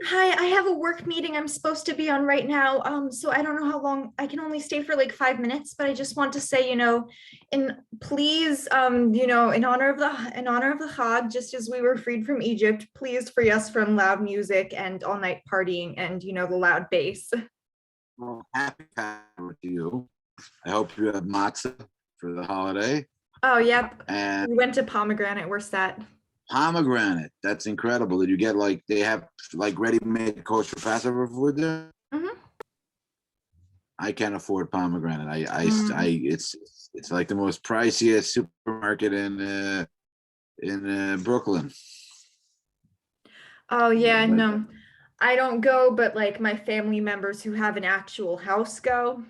Hi, I have a work meeting I'm supposed to be on right now. So I don't know how long. I can only stay for like 5 minutes, but I just want to say, in please, in honor of the Chag, just as we were freed from Egypt, please free us from loud music and all night partying and the loud bass. Well, happy Passover to you. I hope you have matzah for the holiday Oh, yep. and We went to Pomegranate. We're set. pomegranate. That's incredible. Did you get like they have like ready-made kosher Passover food there? Mhm. I can't afford pomegranate. Mm. It's like the most priciest supermarket in Brooklyn. Oh, yeah, But no. I don't go, but like my family members who have an actual house go.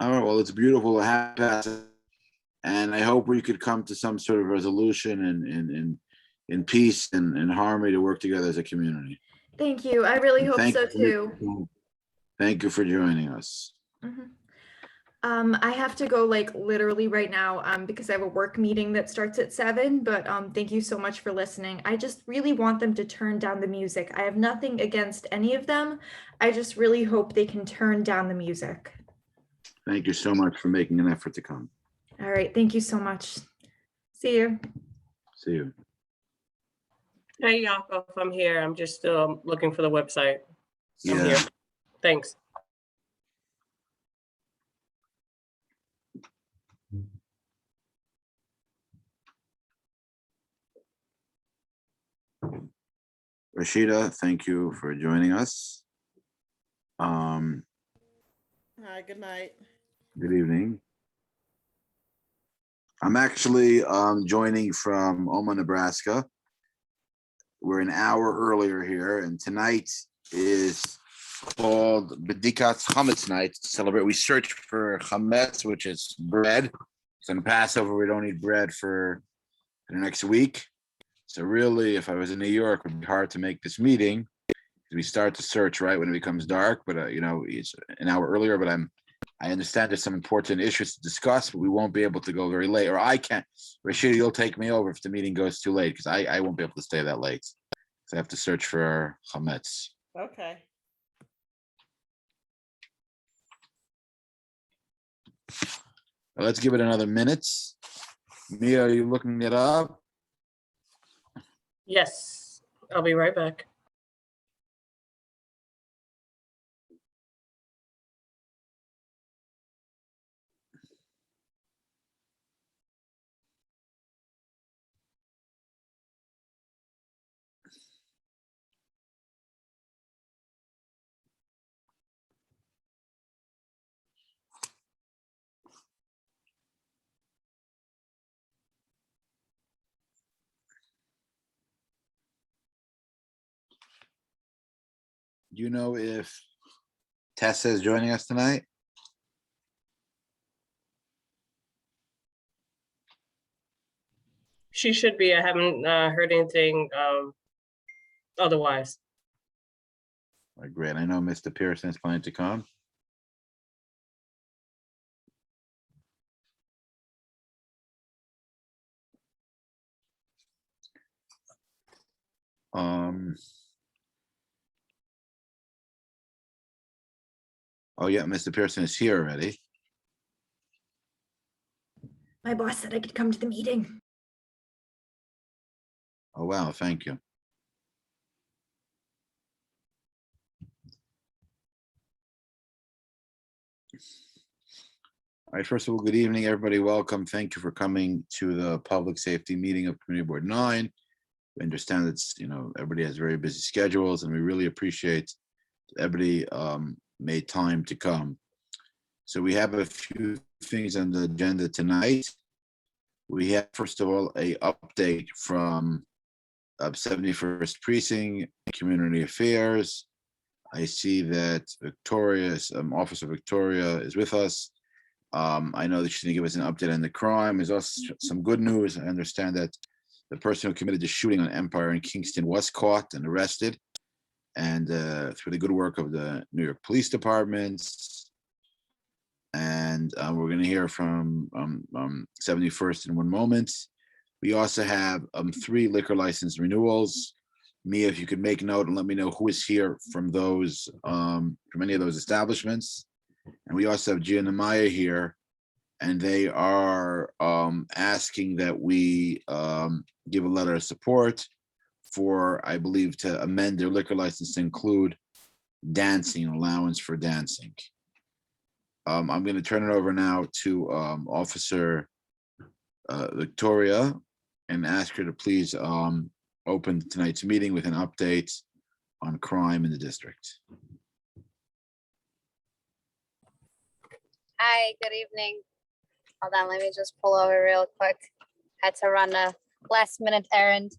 all right, well, it's beautiful to have Passover, and I hope we could come to some sort of resolution and in peace and harmony to work together as a community. Thank you. I really And hope so too. thank you for joining us. Mhm. I have to go like literally right now, because I have a work meeting that starts at 7, but thank you so much for listening. I just really want them to turn down the music. I have nothing against any of them. I just really hope they can turn down the music. Thank you so much for making an effort to come. All right, thank you so much. See you. See you. Hey, Yakov, I'm here. I'm just looking for the website. I'm Yeah. here. Thanks. Rashida, thank you for joining us. Hi, good night. Good evening. I'm actually joining from Omaha, Nebraska. We're an hour earlier here, and tonight is called Bedikat Chametz night to celebrate. We search for chametz, which is bread. So in Passover, we don't need bread for the next week. So really, if I was in New York, it would be hard to make this meeting. We start the search right when it becomes dark, but it's an hour earlier. But I understand there's some important issues to discuss, but we won't be able to go very late, or I can't. Rashida, you'll take me over if the meeting goes too late, because I won't be able to stay that late. So I have to search for chametz. Okay. Let's give it another minute. Mia, are you looking it up? Yes, I'll be right back. Do you know if Tessa is joining us tonight? She should be. I haven't heard anything otherwise. All right, great. I know Mr. Pearson is planning to come. Oh yeah, Mr. Pearson is here already. My boss said I could come to the meeting. Oh wow, thank you. All right, first of all, good evening, everybody. Welcome. Thank you for coming to the public safety meeting of Community Board 9. We understand it's, everybody has very busy schedules, and we really appreciate everybody made time to come. So we have a few things on the agenda tonight. We have, first of all, a update from 71st Precinct Community Affairs. I see that Victoria's Officer Victoria is with us. I know that she's going to give us an update on the crime. There's also some good news. I understand that the person who committed the shooting on Empire in Kingston was caught and arrested. And through the good work of the New York Police Departments. And we're going to hear from 71st in one moment. We also have 3 liquor license renewals. Mia, if you could make note and let me know who is here from those, from any of those establishments. And we also have Gianna Maya here, and they are asking that we give a letter of support for, I believe, to amend their liquor license to include dancing, allowance for dancing. I'm going to turn it over now to Officer Victoria and ask her to please open tonight's meeting with an update on crime in the district. Hi, good evening. Hold on, let me just pull over real quick. Had to run a last minute errand.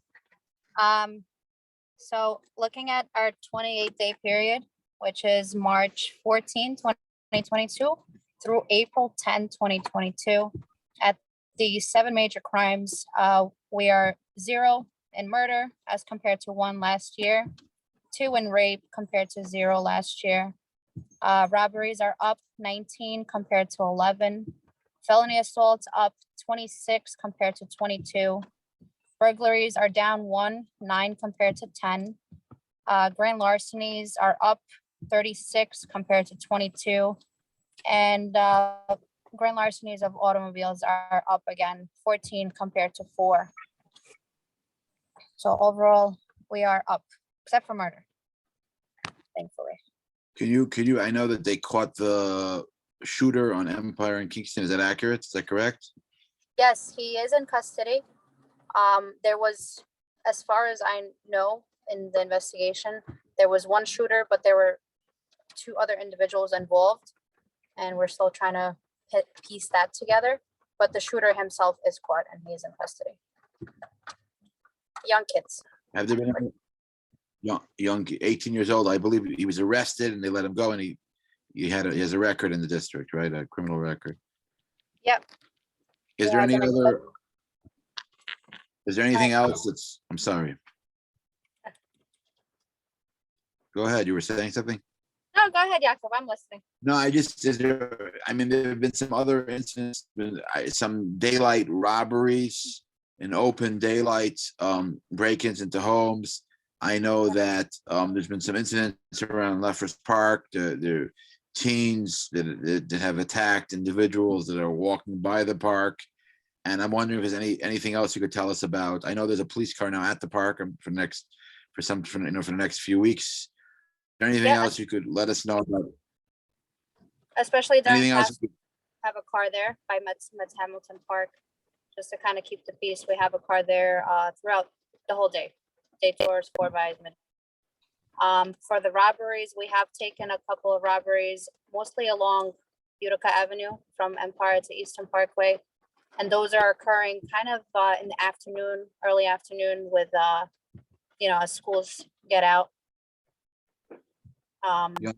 So looking at our 28-day period, which is March 14, 2022 through April 10, 2022, at the 7 major crimes, we are 0 in murder as compared to 1 last year, 2 in rape compared to 0 last year. Robberies are up 19 compared to 11. Felony assaults up 26 compared to 22. Burglaries are down 1, 9 compared to 10. Grand larcenies are up 36 compared to 22. And grand larcenies of automobiles are up again 14 compared to 4. So overall, we are up, except for murder, thankfully. Can you, I know that they caught the shooter on Empire and Kingston. Is that accurate? Is that correct? Yes, he is in custody. There was, as far as I know in the investigation, there was 1 shooter, but there were 2 other individuals involved. And we're still trying to piece that together. But the shooter himself is caught and he is in custody. Young kids. Have there been any young 18 years old? I believe he was arrested and they let him go, and he has a record in the district, right? A criminal record. Yep. Is He there has any an other? Is there anything else that's, I'm sorry. Go ahead. You were saying something? No, go ahead, Jakob. I'm listening. No, I mean, there have been some other incidents, some daylight robberies and open daylight break-ins into homes. I know that there's been some incidents around Lefferts Park. There are teens that have attacked individuals that are walking by the park. And I'm wondering if there's anything else you could tell us about. I know there's a police car now at the park for the next few weeks. Is there anything Yeah. else you could let us know about? Especially during Anything else? fast, we have a car there by Mets Hamilton Park, just to kind of keep the peace. We have a car there throughout the whole day. Day tours, 4 by midnight. For the robberies, we have taken a couple of robberies, mostly along Utica Avenue from Empire to Eastern Parkway. And those are occurring kind of in the afternoon, early afternoon with, as schools get out. Yeah.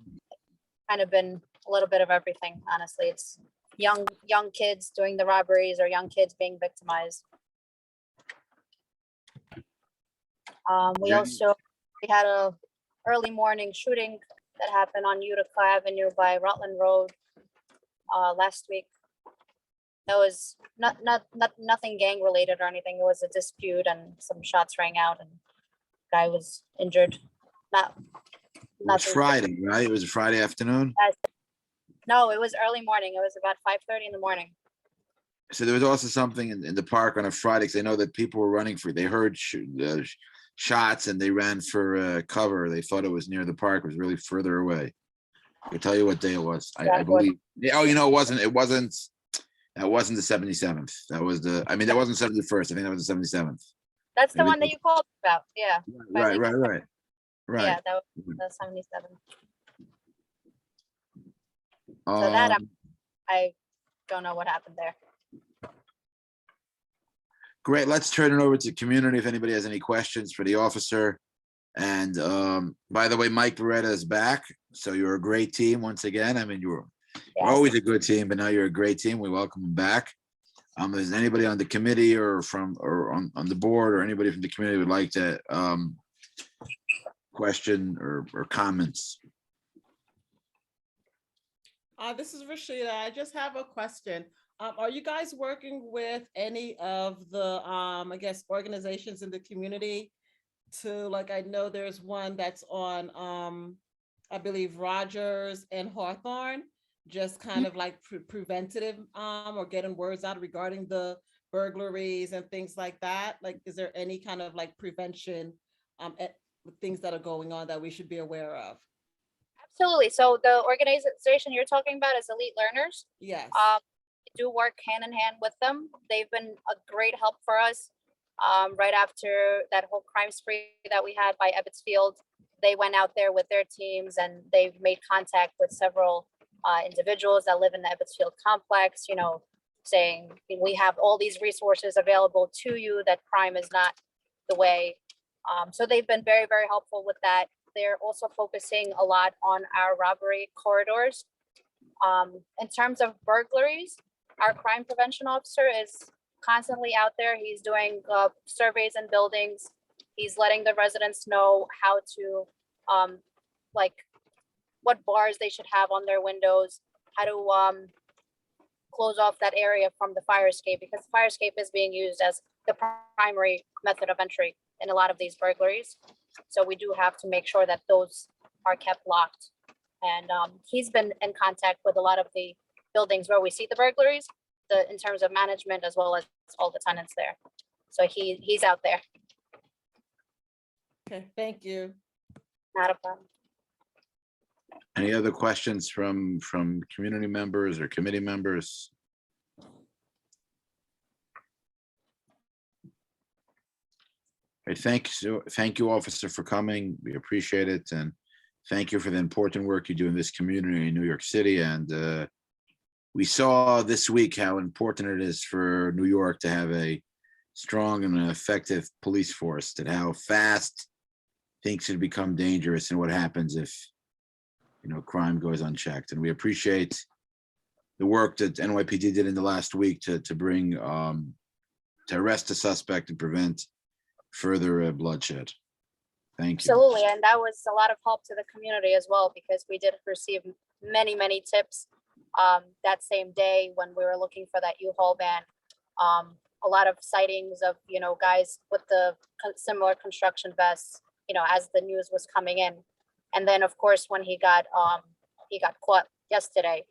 Kind of been a little bit of everything, honestly. It's young kids doing the robberies or young kids being victimized. We had a early morning shooting that happened on Utica Avenue by Rutland Road last week. That was nothing gang related or anything. It was a dispute and some shots rang out and guy was injured. It was Friday, right? It was a Friday afternoon. No, it was early morning. It was about 5:30 in the morning. So there was also something in the park on a Friday, because I know that people were running they heard shots and they ran for cover. They thought it was near the park. It was really further away. I can tell you what day it was. I believe. Oh, it wasn't. That wasn't the 77th. That wasn't 71st. I think that was the 77th. That's the one that you called about. Yeah. Right. Yeah, that was the 77. So that I don't know what happened there. Great. Let's turn it over to community if anybody has any questions for the officer. And by the way, Mike Beretta is back. So you're a great team once again. I mean, you're always a good team, but now you're a great team. We welcome him back. If there's anybody on the committee or on the board or anybody from the community would like to question or comments. This is Rashida. I just have a question. Are you guys working with any of the, organizations in the community to, like, I know there's one that's on, I believe Rogers and Hawthorne, just kind of like preventative, or getting words out regarding the burglaries and things like that? Like, is there any kind of like prevention, things that are going on that we should be aware of? Absolutely. So the organization you're talking about is Elite Learners. Yes. We do work hand in hand with them. They've been a great help for us. Right after that whole crime spree that we had by Ebbets Field, they went out there with their teams and they've made contact with several individuals that live in the Ebbets Field complex, you know, saying we have all these resources available to you, that crime is not the way. So they've been very, very helpful with that. They're also focusing a lot on our robbery corridors. In terms of burglaries, our crime prevention officer is constantly out there. He's doing surveys in buildings. He's letting the residents know how to, like, what bars they should have on their windows, how to close off that area from the fire escape, because the fire escape is being used as the primary method of entry in a lot of these burglaries. So we do have to make sure that those are kept locked. And he's been in contact with a lot of the buildings where we see the burglaries, in terms of management, as well as all the tenants there. So he's out there. Okay, thank you. Not a problem. Any other questions from community members or committee members? Okay, thank you, officer, for coming. We appreciate it, and thank you for the important work you do in this community in New York City. And we saw this week how important it is for New York to have a strong and effective police force, and how fast things could become dangerous and what happens if, you know, crime goes unchecked. And we appreciate the work that NYPD did in the last week to bring, to arrest the suspect and prevent further bloodshed. Thank you. Absolutely. And that was a lot of help to the community as well, because we did receive many, many tips that same day when we were looking for that U-Haul van. A lot of sightings of, you know, guys with the similar construction vests, you know, as the news was coming in. And then, of course, when he got caught yesterday,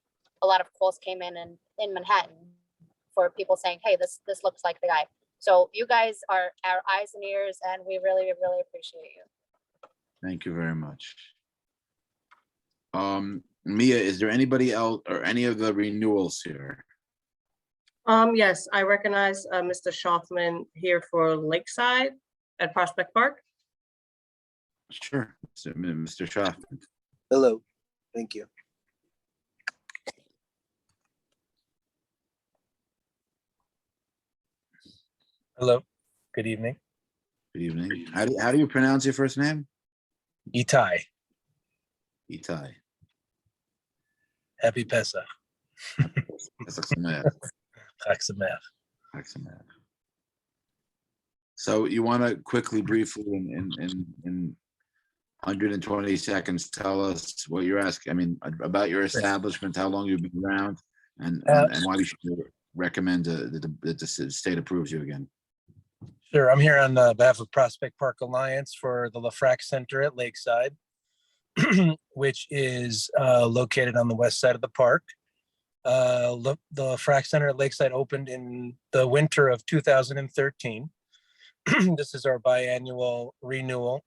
a lot of calls came in Manhattan for people saying, hey, this looks like the guy. So you guys are our eyes and ears, and we really, really appreciate you. Thank you very much. Mia, is there anybody else or any of the renewals here? Yes, I recognize Mr. Schaufman here for Lakeside at Prospect Park. Sure, Mr. Schaffman. Hello, thank you. Hello, good evening. Good evening. How do you pronounce your first name? Itai, Itai. happy Pesach. Pesach Sameach. Chag Sameach. Chag Sameach. So you want to quickly, briefly, in 120 seconds, tell us what you're asking, I mean, about your establishment, how long you've been around, and why we should recommend that the state approves you again. Sure, I'm here on behalf of Prospect Park Alliance for the LaFrac Center at Lakeside, which is located on the west side of the park. The LaFrac Center at Lakeside opened in the winter of 2013. This is our biannual renewal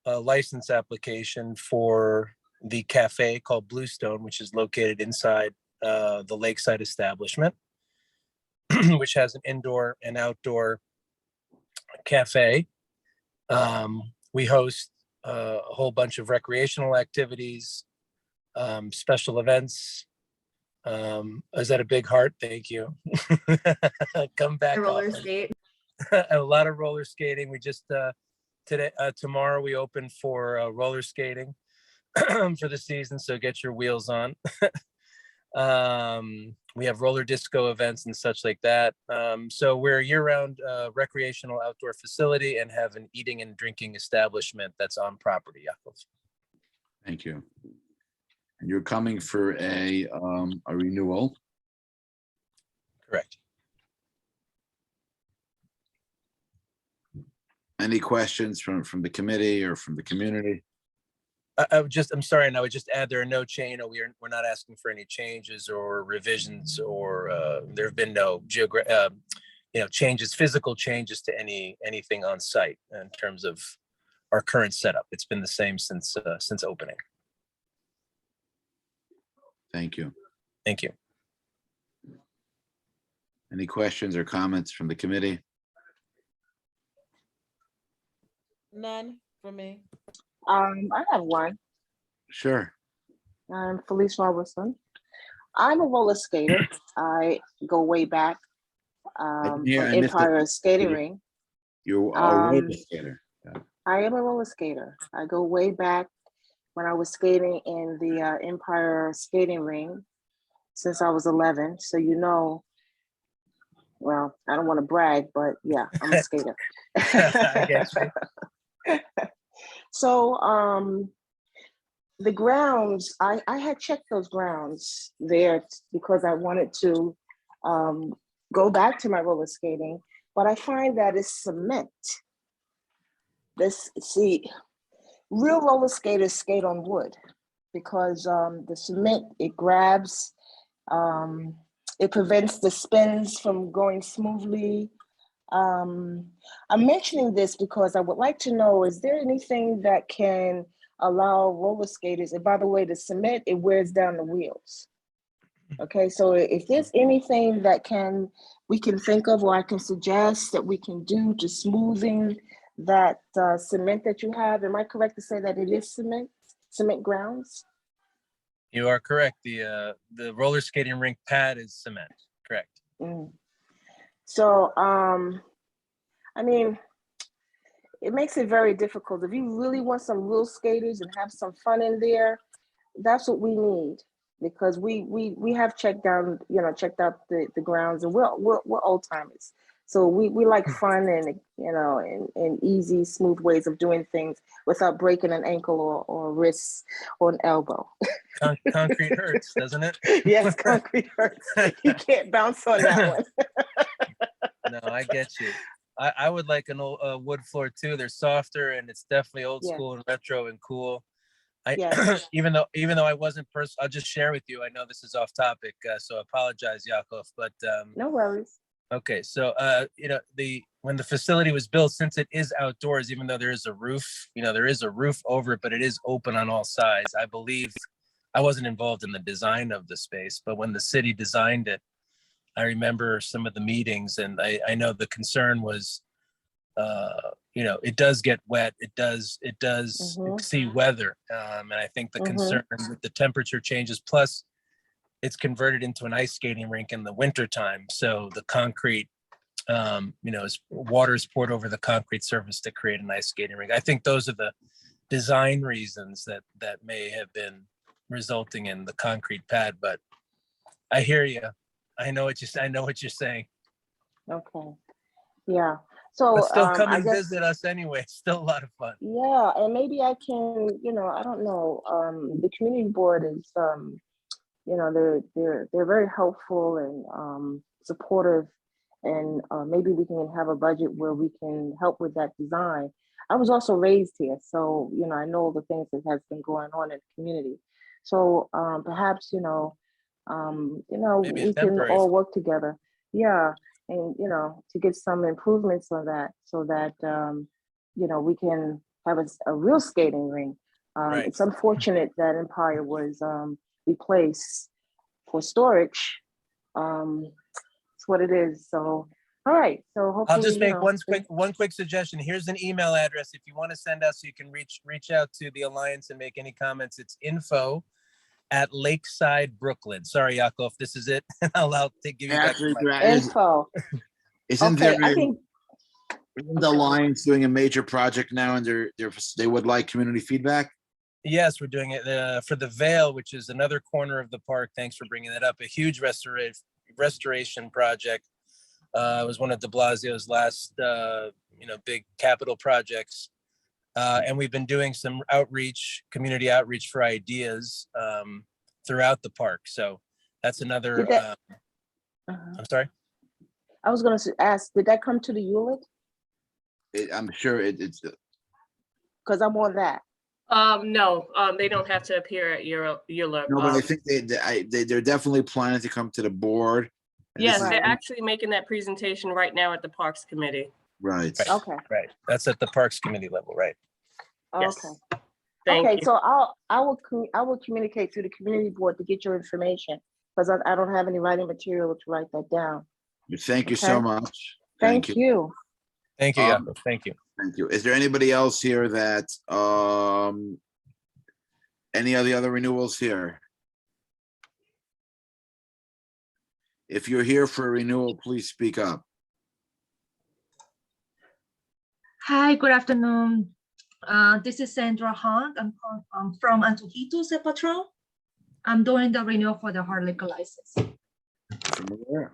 license application for the cafe called Bluestone, which is located inside the Lakeside establishment, which has an indoor and outdoor cafe. We host a whole bunch of recreational activities, special events. Is that a big heart? Thank you. Come back. Roller often. skate. A lot of roller skating. We just tomorrow we open for roller skating for the season, so get your wheels on. We have roller disco events and such like that. So we're a year-round recreational outdoor facility and have an eating and drinking establishment that's on property, Yaakov. Thank you. And you're coming for a renewal. Correct. Any questions from the committee or from the community? I'm sorry, and I would just add, there are no change, we're not asking for any changes or revisions, or there have been no changes, physical changes to anything on site in terms of our current setup. It's been the same since opening. Thank you. Thank you. Any questions or comments from the committee? None for me. I have one. Sure. I'm Felice Robertson. I'm a roller skater. I go way back from I missed it. Empire Skating Ring. You are a roller Um, skater. I am a roller skater. I go way back when I was skating in the Empire Skating Ring since I was 11. So well, I don't want to brag, but yeah, I'm a skater. I get you. So the grounds, I had checked those grounds there because I wanted to go back to my roller skating, but I find that it's cement. Real roller skaters skate on wood because the cement, it grabs, it prevents the spins from going smoothly. I'm mentioning this because I would like to know, is there anything that can allow roller skaters, and by the way, the cement, it wears down the wheels. Okay, so if there's anything that we can think of, or I can suggest that we can do to smoothing that cement that you have, am I correct to say that it is cement grounds? You are correct. The roller skating rink pad is cement, correct. Mm. So, I mean, it makes it very difficult. If you really want some real skaters and have some fun in there, that's what we need, because we have checked out the grounds, and we're old timers. So we like fun and easy, smooth ways of doing things without breaking an ankle or wrist or an elbow. Concrete hurts, doesn't it? Yes, concrete hurts. You can't bounce on that one. No, I get you. I would like an old wood floor too. They're softer, and it's definitely old Yeah. school and retro and cool. Yes. even though I wasn't I'll just share with you. I know this is off topic, so I apologize, Yakov. But No worries. okay, so when the facility was built, since it is outdoors, even though there is a roof, there is a roof over it, but it is open on all sides. I believe I wasn't involved in the design of the space, but when the city designed it, I remember some of the meetings, and I know the concern was, it does get wet. It does Mhm. see weather. And I think the Mhm. concern with the temperature changes, plus it's converted into an ice skating rink in the winter time. So the concrete, water is poured over the concrete surface to create an ice skating rink. I think those are the design reasons that may have been resulting in the concrete pad, but I hear you. I know what you're saying. Okay. Yeah. So But still come I and guess, visit us anyway. It's still a lot of fun. yeah, and maybe I can, I don't know. The community board is they're very helpful and supportive, and maybe we can have a budget where we can help with that design. I was also raised here, so I know the things that has been going on in the community. So perhaps Maybe a we can temporary. all work together. Yeah, and to get some improvements on that, so that we can have a real skating ring. Right. It's unfortunate that Empire was replaced for storage. It's what it is. So, all right. So hopefully, I'll just make one quick suggestion. Here's an email address if you want to send us, so you can reach out to the Alliance and make any comments. It's info@Lakeside Brooklyn. Sorry, Yakov, this is it. I'll give you back. Actually, info. isn't Okay, there I think. isn't the Alliance doing a major project now, and they would like community feedback? Yes, we're doing it for the Vale, which is another corner of the park. Thanks for bringing that up. A huge restoration project. It was one of De Blasio's last, big capital projects. And we've been doing some community outreach for ideas throughout the park. So that's another. I'm sorry. I was going to ask, did that come to the Hewlett? I'm sure it's, Because I'm on that. No, they don't have to appear at your no, but I think they're definitely planning to come to the board. and this Yes, is- they're actually making that presentation right now at the Parks Committee. Right. Okay, Right. That's at the Parks Committee level, right? Yes. okay. Thank Okay, you. so I will communicate to the community board to get your information, because I don't have any writing material to write that down. Thank you so Okay. much. Thank you. Thank you, Um, Jakob. Thank you. Thank you. Is there anybody else here that, any of the other renewals here? If you're here for a renewal, please speak up. Hi, good afternoon. This is Sandra Hunt. I'm from Antojitos Patrol. I'm doing the renewal for the hard liquor license. From where?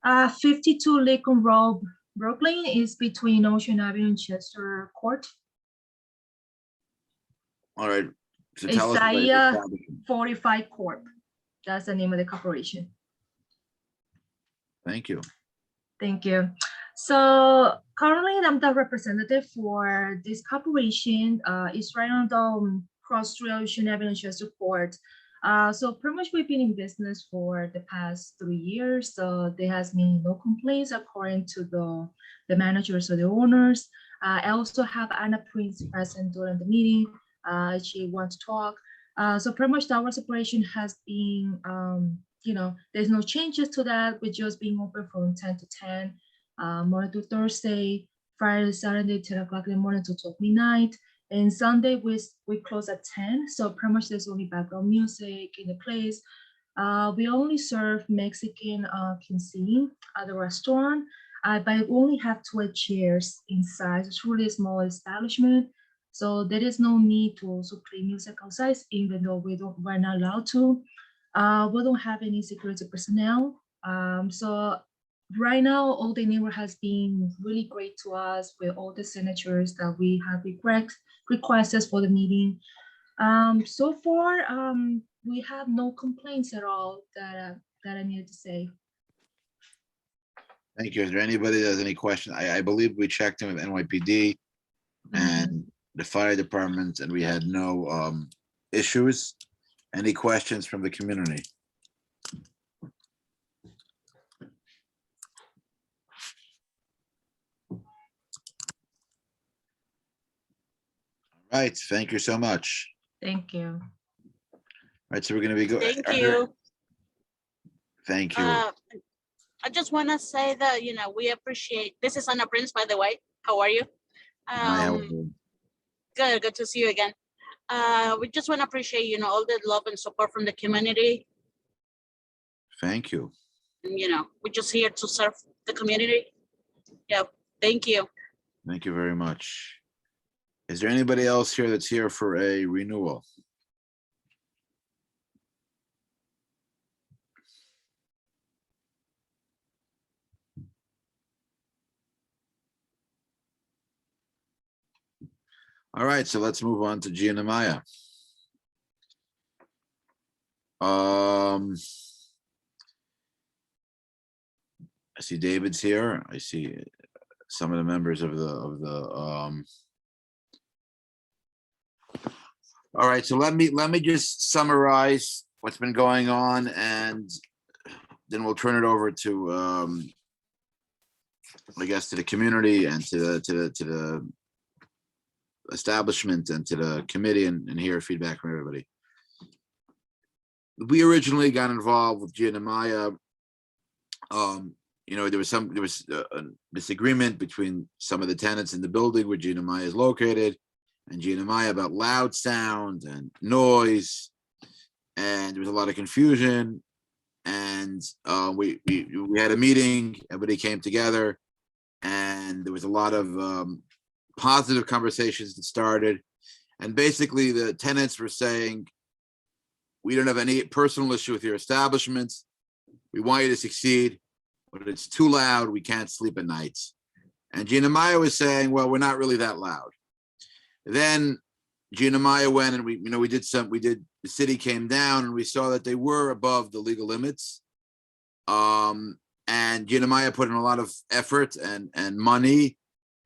52 Lincoln Road, Brooklyn is between Ocean Avenue and Chester Court. All right. So tell us. It's about your Isaiah establishment. 45 Corp. That's the name of the corporation. Thank you. Thank you. So currently I'm the representative for this corporation. It's right on the cross street Ocean Avenue, Chester Court. So pretty much we've been in business for the past 3 years. So there has been no complaints according to the managers or the owners. I also have Anna Prince present during the meeting. She wants to talk. So pretty much our operation has been, there's no changes to that. We're just being open from 10 to 10, Monday to Thursday, Friday to Saturday, 10 o'clock in the morning to 12 midnight. And Sunday we close at 10. So pretty much there's only background music in the place. We only serve Mexican cuisine at the restaurant, but we only have 12 chairs inside. It's really a small establishment. So there is no need to also play music outside, even though we're not allowed to. We don't have any security personnel. So right now, all the neighbor has been really great to us with all the signatures that we have requested for the meeting. So far, we have no complaints at all that I needed to say. Thank you. Is there anybody that has any question? I believe we checked in with NYPD and the fire department, and we had no issues. Any questions from the community? All right, thank you so much. Thank you. All right, so we're gonna be going. Thank you. Thank you. I just want to say that, we appreciate, this is Anna Prince, by the way. How are you? Hi, how are you? Good to see you again. We just want to appreciate, all the love and support from the community. Thank you. And, we're just here to serve the community. Yeah, thank you. Thank you very much. Is there anybody else here that's here for a renewal? All right, so let's move on to Gianamaya. I see David's here. I see some of the members of the. All right, so let me just summarize what's been going on, and then we'll turn it over to I guess to the community and to the establishment and to the committee and hear feedback from everybody. We originally got involved with Gianamaya. There was a disagreement between some of the tenants in the building where Gianamaya is located and Gianamaya about loud sound and noise, and there was a lot of confusion. And we had a meeting. Everybody came together, and there was a lot of positive conversations that started. And basically, the tenants were saying, "We don't have any personal issue with your establishments. We want you to succeed, but it's too loud. We can't sleep at nights." And Gianamaya was saying, "Well, we're not really that loud." Then Gianamaya went and the city came down and we saw that they were above the legal limits. And Gianamaya put in a lot of effort and money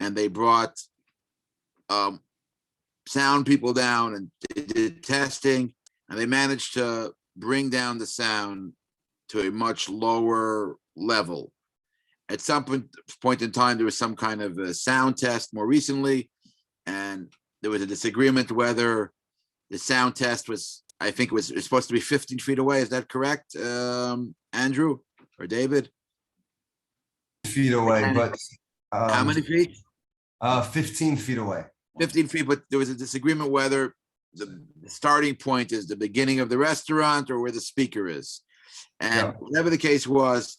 and they brought sound people down and they did testing, and they managed to bring down the sound to a much lower level. At some point in time, there was some kind of a sound test more recently, and there was a disagreement whether the sound test was, I think it was supposed to be 15 feet away. Is that correct, Andrew or David? Feet away, but How many feet? 15 feet away. 15 feet, but there was a disagreement whether the starting point is the beginning of the restaurant or where the speaker is. And Yeah. whatever the case was,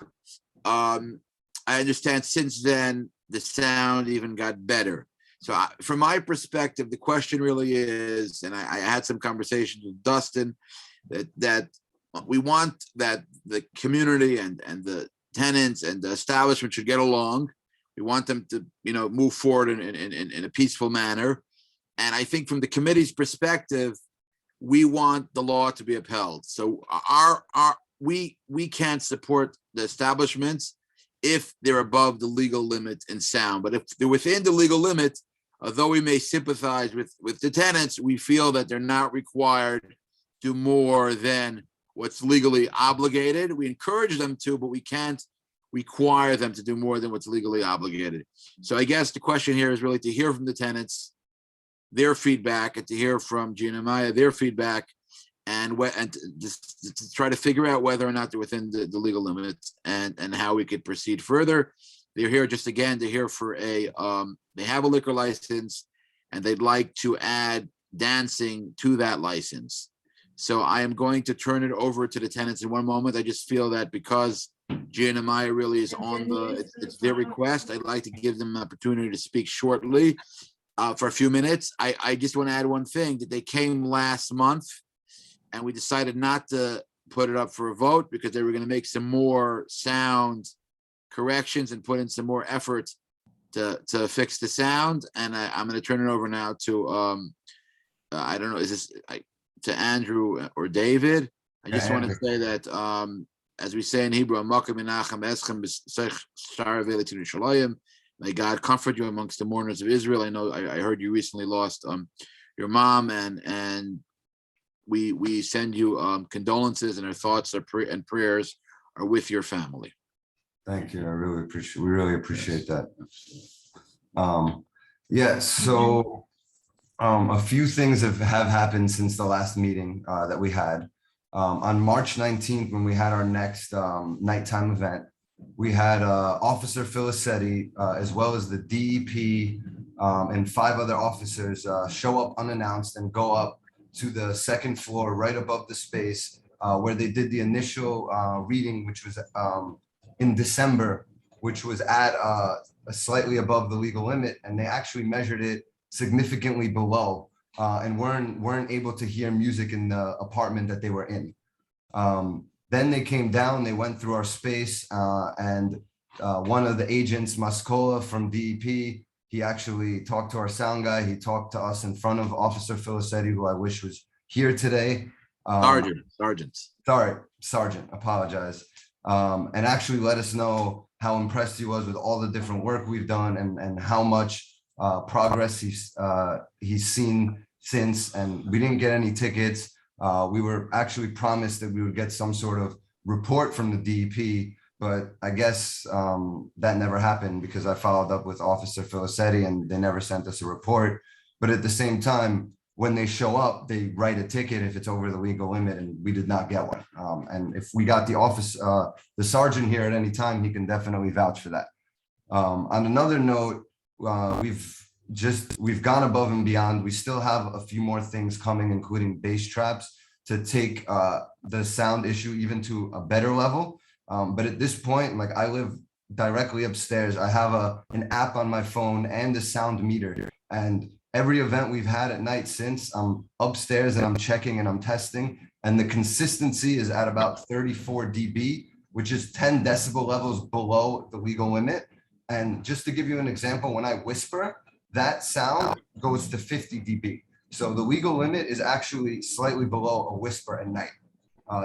I understand since then, the sound even got better. So from my perspective, the question really is, and I had some conversations with Dustin, that we want that the community and the tenants and the establishment should get along. We want them to, move forward in a peaceful manner. And I think from the committee's perspective, we want the law to be upheld. So we can't support the establishments if they're above the legal limit in sound. But if they're within the legal limit, although we may sympathize with the tenants, we feel that they're not required to do more than what's legally obligated. We encourage them to, but we can't require them to do more than what's legally obligated. So I guess the question here is really to hear from the tenants, their feedback, and to hear from Gina Maya, their feedback, and just to try to figure out whether or not they're within the legal limits and how we could proceed further. They're here just again to hear for they have a liquor license and they'd like to add dancing to that license. So I am going to turn it over to the tenants in one moment. I just feel that because Gina Maya really is on it's their request, I'd like to give them an opportunity to speak shortly for a few minutes. I just want to add one thing, that they came last month and we decided not to put it up for a vote because they were going to make some more sound corrections and put in some more effort to fix the sound. And I'm going to turn it over now to I don't know, is this to Andrew or David? I just want to say that as we say in Hebrew, may God comfort you amongst the mourners of Israel. I know I heard you recently lost your mom, and we send you condolences, and our thoughts and prayers are with your family. Thank you. We really appreciate that. Yeah, so a few things have happened since the last meeting that we had. On March 19th, when we had our next nighttime event, we had Officer Filicetti, as well as the DEP and 5 other officers show up unannounced and go up to the second floor right above the space where they did the initial reading, which was in December, which was at slightly above the legal limit, and they actually measured it significantly below and weren't able to hear music in the apartment that they were in. Then they came down, they went through our space, and one of the agents, Mascola from DEP, he actually talked to our sound guy. He talked to us in front of Officer Filicetti, who I wish was here today. Sergeant, apologize. And actually let us know how impressed he was with all the different work we've done and how much progress he's seen since. And we didn't get any tickets. We were actually promised that we would get some sort of report from the DEP, but I guess that never happened because I followed up with Officer Filicetti and they never sent us a report. But at the same time, when they show up, they write a ticket if it's over the legal limit, and we did not get one. And if we got the sergeant here at any time, he can definitely vouch for that. On another note, we've gone above and beyond. We still have a few more things coming, including bass traps, to take the sound issue even to a better level. But at this point, like, I live directly upstairs. I have an app on my phone and a sound meter, and every event we've had at night since, I'm upstairs and I'm checking and I'm testing, and the consistency is at about 34 dB, which is 10 decibel levels below the legal limit. And just to give you an example, when I whisper, that sound goes to 50 dB. So the legal limit is actually slightly below a whisper at night.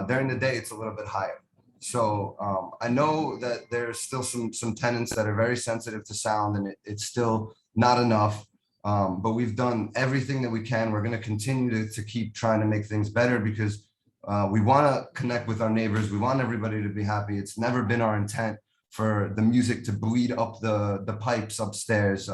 During the day, it's a little bit higher. So I know that there's still some tenants that are very sensitive to sound, and it's still not enough. But we've done everything that we can. We're going to continue to keep trying to make things better because we want to connect with our neighbors. We want everybody to be happy. It's never been our intent for the music to bleed up the pipes upstairs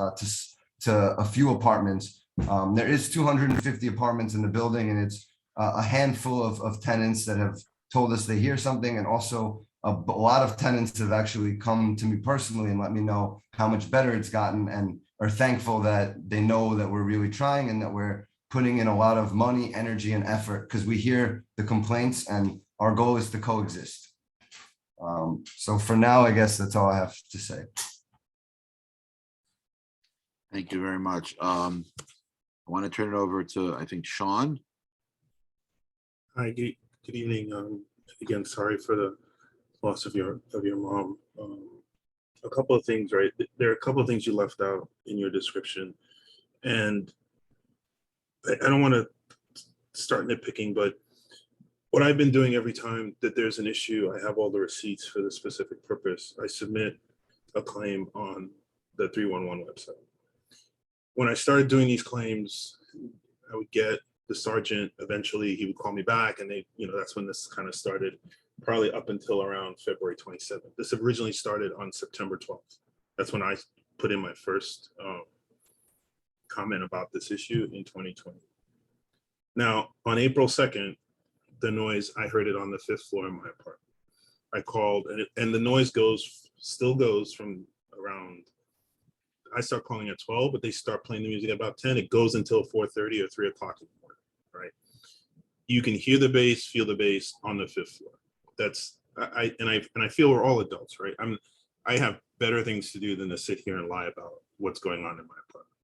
to a few apartments. There is 250 apartments in the building, and it's a handful of tenants that have told us they hear something, and also a lot of tenants have actually come to me personally and let me know how much better it's gotten, and are thankful that they know that we're really trying and that we're putting in a lot of money, energy, and effort, because we hear the complaints and our goal is to coexist. So for now, I guess that's all I have to say. Thank you very much. I want to turn it over to, I think, Sean. Hi, good evening. Again, sorry for the loss of your mom. A couple of things, right? There are a couple of things you left out in your description, and I don't want to start nitpicking, but what I've been doing every time that there's an issue, I have all the receipts for the specific purpose. I submit a claim on the 311 website. When I started doing these claims, I would get the sergeant. Eventually, he would call me back, and that's when this kind of started. Probably up until around February 27th. This originally started on September 12th. That's when I put in my first comment about this issue in 2020. Now, on April 2nd, the noise, I heard it on the 5th floor in my apartment. I called, and the noise still goes from around, I start calling at 12, but they start playing the music at about 10. It goes until 4:30 or 3 o'clock in the morning, right? You can hear the bass, feel the bass on the 5th floor. That's I feel we're all adults, right? I have better things to do than to sit here and lie about what's going on in my apartment.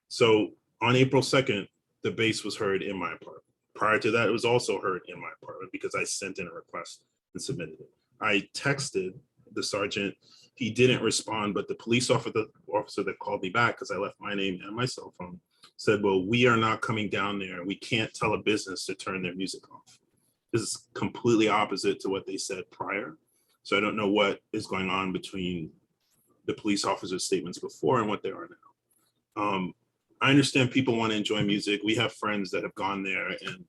So on April 2nd, the bass was heard in my apartment. Prior to that, it was also heard in my apartment because I sent in a request and submitted it. I texted the sergeant. He didn't respond, but the police officer that called me back, because I left my name and my cell phone, said, well, we are not coming down there. We can't tell a business to turn their music off. This is completely opposite to what they said prior. So I don't know what is going on between the police officer's statements before and what they are now. I understand people want to enjoy music. We have friends that have gone there, and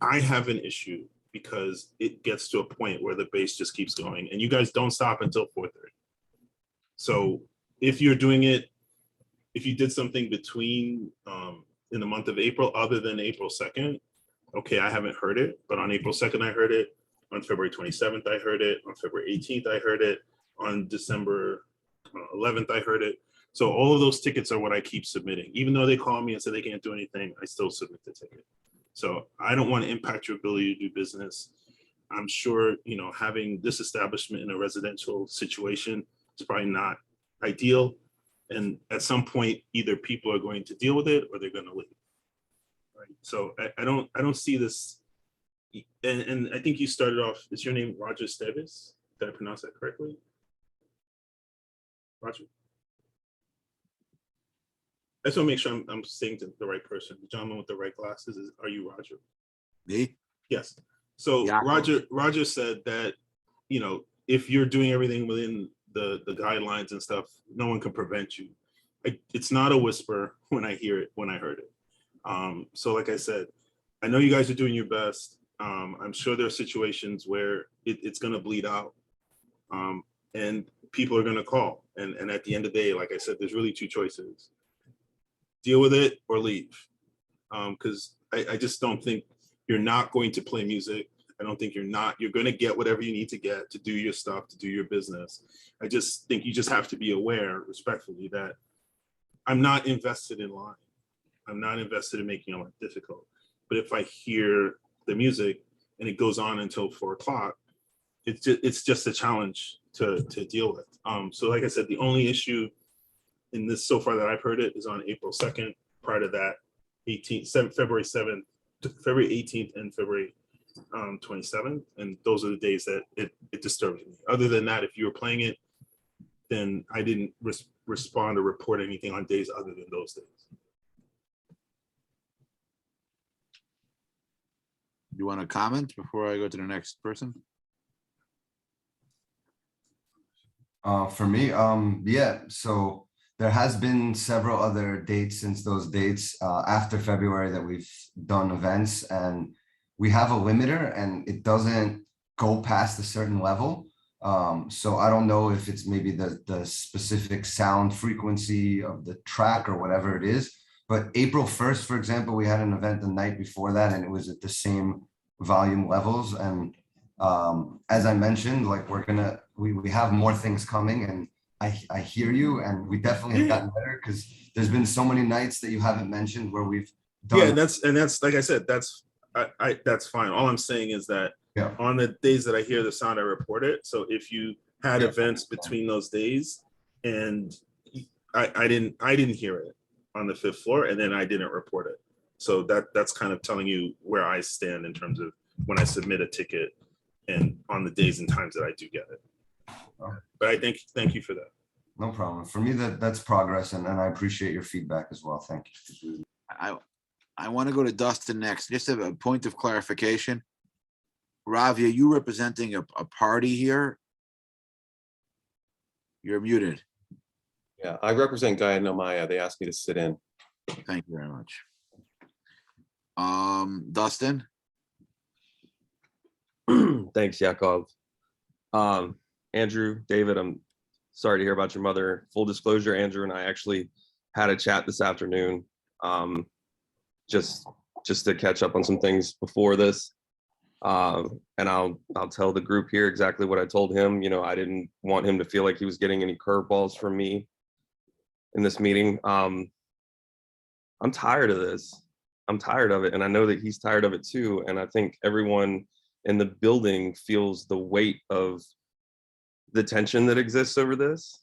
I have an issue because it gets to a point where the bass just keeps going, and you guys don't stop until 4:30. So if you're doing it, if you did something between in the month of April, other than April 2nd, okay, I haven't heard it, but on April 2nd, I heard it. On February 27th, I heard it. On February 18th, I heard it. On December 11th, I heard it. So all of those tickets are what I keep submitting. Even though they call me and say they can't do anything, I still submit the ticket. So I don't want to impact your ability to do business. I'm sure, having this establishment in a residential situation is probably not ideal. And at some point, either people are going to deal with it or they're going to leave. Right. So I don't see this. And I think you started off, is your name Roger Stevis? Did I pronounce that correctly? Roger? I just want to make sure I'm saying to the right person. The gentleman with the right glasses, are you Roger? Me? Yes. So Yeah. Roger said that, if you're doing everything within the guidelines and stuff, no one can prevent you. It's not a whisper when I hear it, when I heard it. So like I said, I know you guys are doing your best. I'm sure there are situations where it's going to bleed out, and people are going to call. And at the end of the day, like I said, there's really two choices: deal with it or leave. Because I just don't think you're not going to play music. I don't think you're going to get whatever you need to get to do your stuff, to do your business. I just think you just have to be aware, respectfully, that I'm not invested in lying. I'm not invested in making it life difficult. But if I hear the music and it goes on until 4 o'clock, it's just a challenge to deal with. So like I said, the only issue in this so far that I've heard it is on April 2nd. Prior to that, February 7th, February 18th, and February 27th. And those are the days that it disturbs me. Other than that, if you were playing it, then I didn't respond or report anything on days other than those days. You want to comment before I go to the next person? For me, yeah. So there has been several other dates since those dates after February that we've done events, and we have a limiter and it doesn't go past a certain level. So I don't know if it's maybe the specific sound frequency of the track or whatever it is. But April 1st, for example, we had an event the night before that and it was at the same volume levels. And as I mentioned, like we have more things coming, and I hear you, and we definitely have gotten better because there's been so many nights that you haven't mentioned where we've done. Yeah, that's like I said, that's fine. All I'm saying is that on the days that I hear the sound, I report it. So if you had events between those days and I didn't hear it on the 5th floor, and then I didn't report it. So that's kind of telling you where I stand in terms of when I submit a ticket and on the days and times that I do get it. But I thank you for that. No problem. For me, that's progress, and I appreciate your feedback as well. Thank you. I want to go to Dustin next. Just a point of clarification. Ravi, are you representing a party here? You're muted. Yeah, I represent Gaia Nomaya. They asked me to sit in. Thank you very much. Dustin? Thanks, Yakov. Andrew, David, I'm sorry to hear about your mother. Full disclosure, Andrew and I actually had a chat this afternoon, just to catch up on some things before this. And I'll tell the group here exactly what I told him. You know, I didn't want him to feel like he was getting any curveballs from me in this meeting. I'm tired of this. I'm tired of it. And I know that he's tired of it too. And I think everyone in the building feels the weight of the tension that exists over this.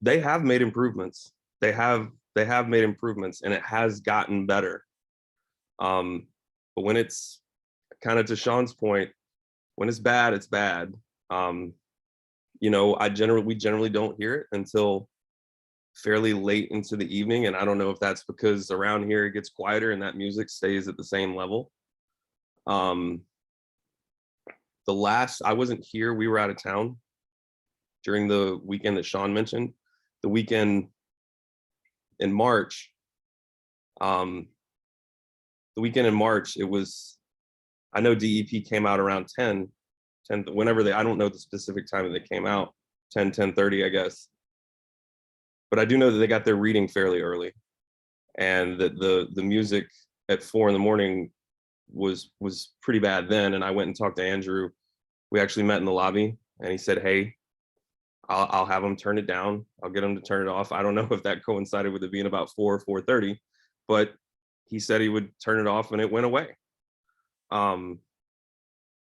They have made improvements. They have made improvements, and it has gotten better. But when it's kind of to Sean's point, when it's bad, it's bad. You know, we generally don't hear it until fairly late into the evening. And I don't know if that's because around here it gets quieter and that music stays at the same level. I wasn't here, we were out of town during the weekend that Sean mentioned. The weekend in March, it was, I know DEP came out around 10, whenever I don't know the specific time that they came out, 10:30, I guess. But I do know that they got their reading fairly early, and that the music at 4 a.m. was pretty bad then. And I went and talked to Andrew. We actually met in the lobby, and he said, hey, I'll have them turn it down. I'll get them to turn it off. I don't know if that coincided with it being about 4:30, but he said he would turn it off, and it went away.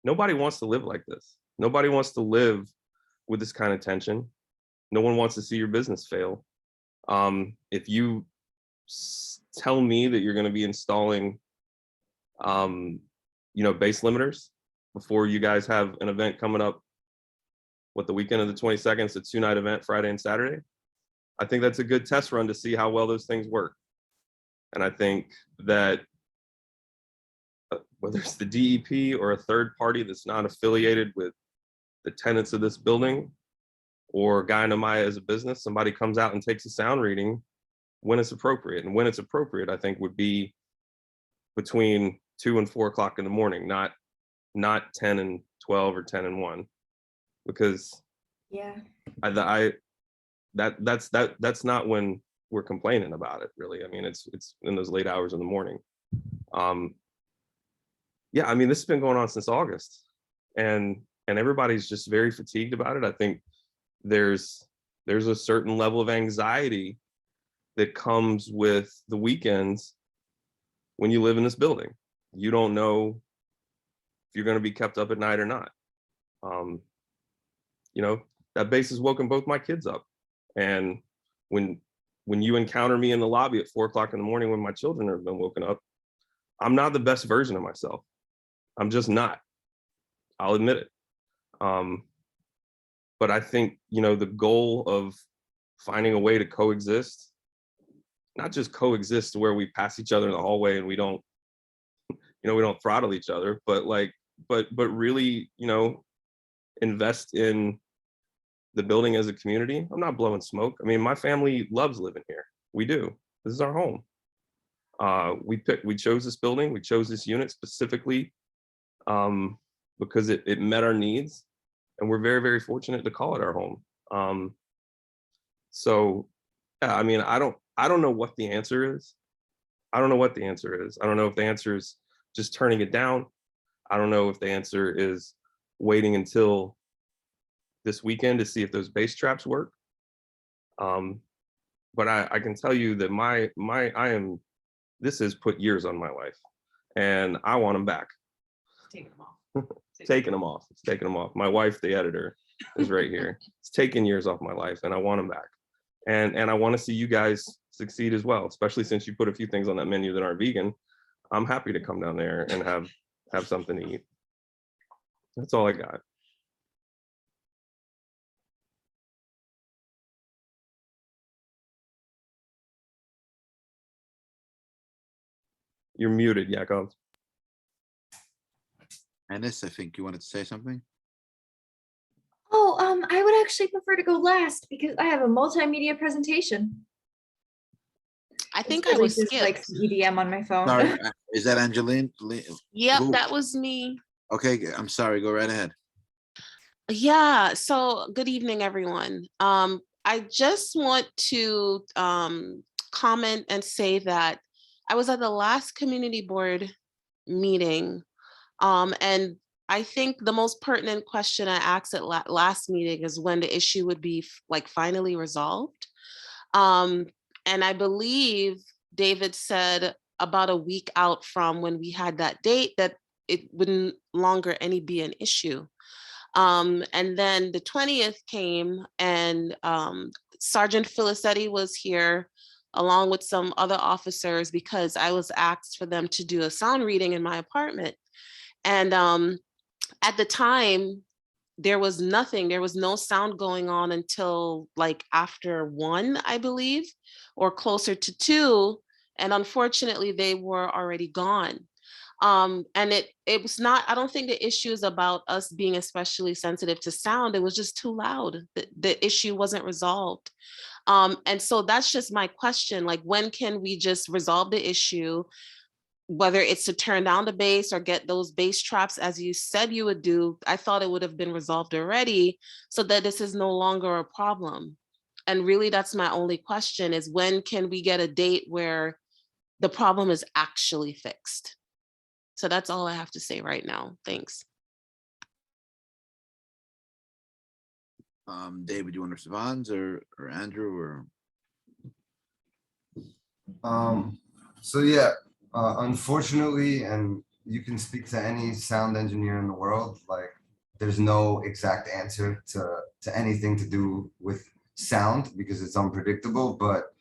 Nobody wants to live like this. Nobody wants to live with this kind of tension. No one wants to see your business fail. If you tell me that you're going to be installing, base limiters before you guys have an event coming up, the weekend of the 22nd, it's a 2-night event, Friday and Saturday. I think that's a good test run to see how well those things work. And I think that whether it's the DEP or a third party that's not affiliated with the tenants of this building, or Gaia Nomaya as a business, somebody comes out and takes a sound reading when it's appropriate. And when it's appropriate, I think would be between 2 and 4 o'clock in the morning, not 10 and 12 or 10 and 1, because that's not when we're complaining about it, really. I mean, it's in those late hours in the morning. Yeah, I mean, this has been going on since August, and everybody's just very fatigued about it. I think there's a certain level of anxiety that comes with the weekends when you live in this building. You don't know if you're going to be kept up at night or not. That base has woken both my kids up. And when you encounter me in the lobby at 4 o'clock in the morning when my children have been woken up, I'm not the best version of myself. I'm just not. I'll admit it. But I think, the goal of finding a way to coexist, not just coexist to where we pass each other in the hallway and we don't throttle each other, but really, invest in the building as a community. I'm not blowing smoke. I mean, my family loves living here. We do. This is our home. We chose this building. We chose this unit specifically because it met our needs, and we're very, very fortunate to call it our home. So, yeah, I mean, I don't know what the answer is. I don't know what the answer is. I don't know if the answer is just turning it down. I don't know if the answer is waiting until this weekend to see if those bass traps work. But I can tell you that this has put years on my life, and I want them back. Take them off. Taking them off. It's taking them off. My wife, the editor, is right here. It's taken years off my life, and I want them back. And I want to see you guys succeed as well, especially since you put a few things on that menu that aren't vegan. I'm happy to come down there and have something to eat. That's all I got. You're muted, Yakov. Ennis, I think you wanted to say something? Oh, I would actually prefer to go last because I have a multimedia presentation. I think It's I really was just skipped. like EDM on my phone. Sorry, is that Angeline? Yep, Who? that was me. Okay, I'm sorry, go right ahead. Yeah, so good evening, everyone. I just want to comment and say that I was at the last community board meeting, and I think the most pertinent question I asked at last meeting is when the issue would be like finally resolved. And I believe David said about a week out from when we had that date that it wouldn't longer be an issue. And then the 20th came, and Sergeant Filicetti was here along with some other officers because I was asked for them to do a sound reading in my apartment. And at the time, there was nothing, there was no sound going on until like after 1, I believe, or closer to 2. And unfortunately, they were already gone. And it was not, I don't think the issue is about us being especially sensitive to sound. It was just too loud. The issue wasn't resolved. And so that's just my question. Like, when can we just resolve the issue? Whether it's to turn down the bass or get those bass traps, as you said you would do, I thought it would have been resolved already so that this is no longer a problem. And really, that's my only question is when can we get a date where the problem is actually fixed? So that's all I have to say right now. Thanks. David, you want to respond, or Andrew, or? So yeah, unfortunately, and you can speak to any sound engineer in the world, like there's no exact answer to anything to do with sound because it's unpredictable, but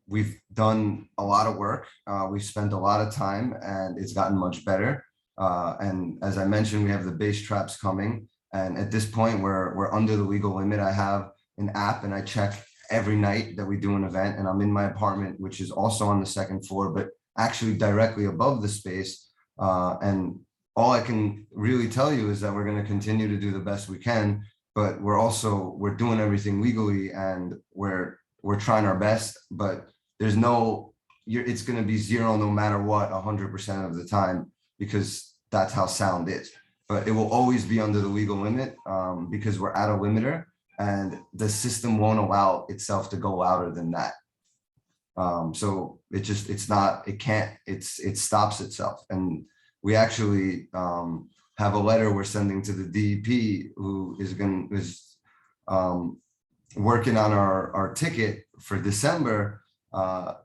we've done a lot of work. We've spent a lot of time and it's gotten much better. And as I mentioned, we have the bass traps coming. And at this point, we're under the legal limit. I have an app and I check every night that we do an event, and I'm in my apartment, which is also on the 2nd floor, but actually directly above the space. And all I can really tell you is that we're going to continue to do the best we can, but we're doing everything legally and we're trying our best, but there's it's going to be 0 no matter what 100% of the time, because that's how sound is. But it will always be under the legal limit because we're at a limiter and the system won't allow itself to go louder than that. So it stops itself. And we actually have a letter we're sending to the DEP, who is working on our ticket for December,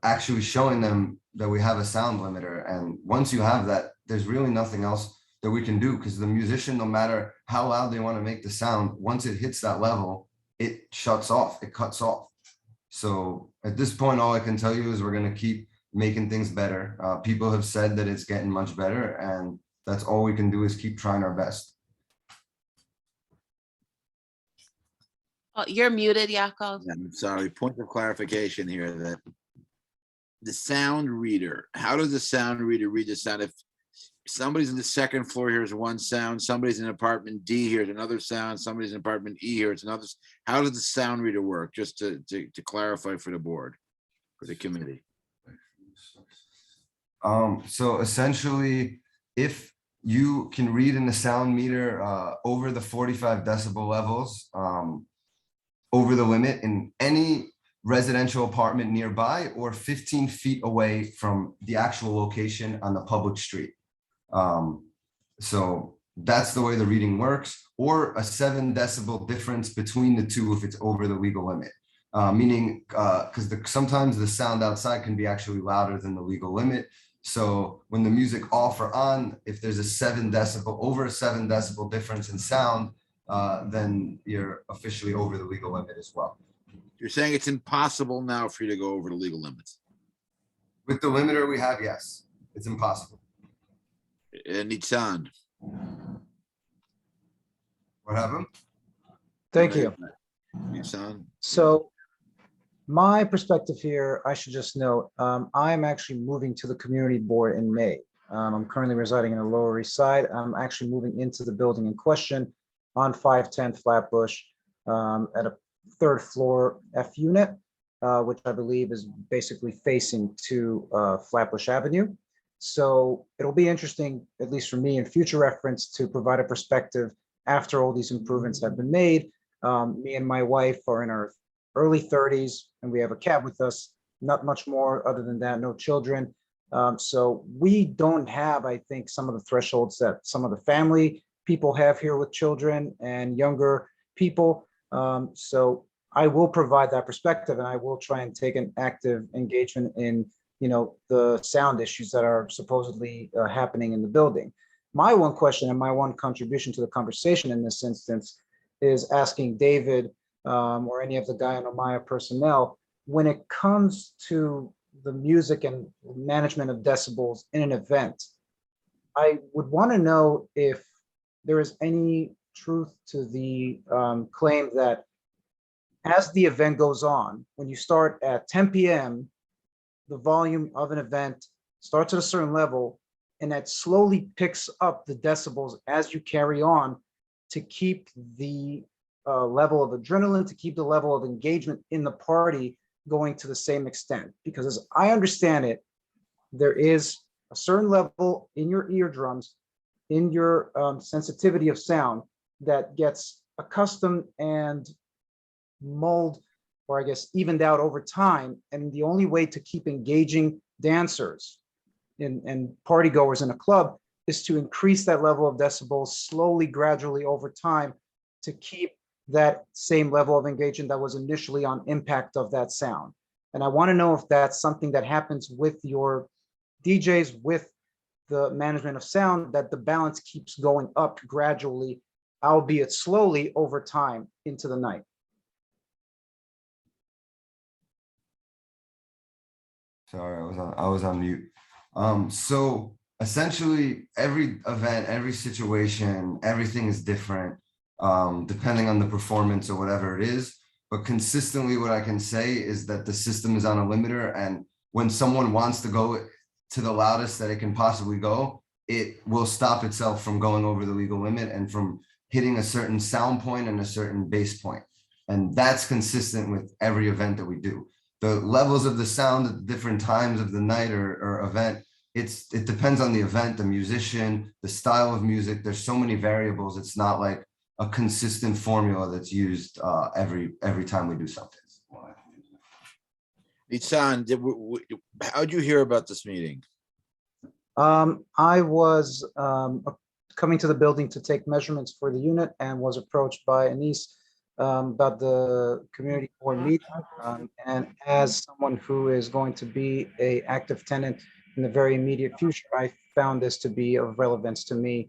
actually showing them that we have a sound limiter. And once you have that, there's really nothing else that we can do, because the musician, no matter how loud they want to make the sound, once it hits that level, it shuts off, it cuts off. So at this point, all I can tell you is we're going to keep making things better. People have said that it's getting much better, and that's all we can do is keep trying our best. Oh, you're muted, Yakov. I'm sorry, point of clarification here, that the sound reader, how does the sound reader read the sound? If somebody's in the second floor hears one sound, somebody's in apartment D hears another sound, somebody's in apartment E hears another. How does the sound reader work? Just to clarify for the board, for the committee. So essentially, if you can read in the sound meter over the 45 decibel levels, over the limit in any residential apartment nearby or 15 feet away from the actual location on the public street. So that's the way the reading works, or a 7 decibel difference between the two if it's over the legal limit. Meaning, because sometimes the sound outside can be actually louder than the legal limit. So when the music off or on, if there's a 7 decibel, over a 7 decibel difference in sound, then you're officially over the legal limit as well. You're saying it's impossible now for you to go over the legal limits? With the limiter we have, yes, it's impossible. It needs sound. What happened? Thank you. Needs sound. So my perspective here, I should just note, I'm actually moving to the community board in May. I'm currently residing in the Lower East Side. I'm actually moving into the building in question on 510 Flatbush at a 3rd floor F unit, which I believe is basically facing to Flatbush Avenue. So it'll be interesting, at least for me in future reference, to provide a perspective after all these improvements have been made. Me and my wife are in our early 30s and we have a cat with us, not much more other than that, no children. So we don't have, I think, some of the thresholds that some of the family people have here with children and younger people. So I will provide that perspective and I will try and take an active engagement in, the sound issues that are supposedly happening in the building. My one question and my one contribution to the conversation in this instance is asking David or any of the Guy and Amaya personnel, when it comes to the music and management of decibels in an event, I would want to know if there is any truth to the claim that as the event goes on, when you start at 10 p.m., the volume of an event starts at a certain level and that slowly picks up the decibels as you carry on to keep the level of adrenaline, to keep the level of engagement in the party going to the same extent. Because as I understand it, there is a certain level in your eardrums, in your sensitivity of sound that gets accustomed and mold, or I guess evened out over time. And the only way to keep engaging dancers and party goers in a club is to increase that level of decibels slowly, gradually over time to keep that same level of engagement that was initially on impact of that sound. And I want to know if that's something that happens with your DJs, with the management of sound, that the balance keeps going up gradually, albeit slowly over time into the night. Sorry, I was on mute. So essentially every event, every situation, everything is different depending on the performance or whatever it is. But consistently what I can say is that the system is on a limiter, and when someone wants to go to the loudest that it can possibly go, it will stop itself from going over the legal limit and from hitting a certain sound point and a certain bass point. And that's consistent with every event that we do. The levels of the sound at different times of the night or event, it depends on the event, the musician, the style of music. There's so many variables. It's not like a consistent formula that's used every time we do something. Nitzan, how'd you hear about this meeting? I was coming to the building to take measurements for the unit and was approached by Anise about the community board meeting. And as someone who is going to be an active tenant in the very immediate future, I found this to be of relevance to me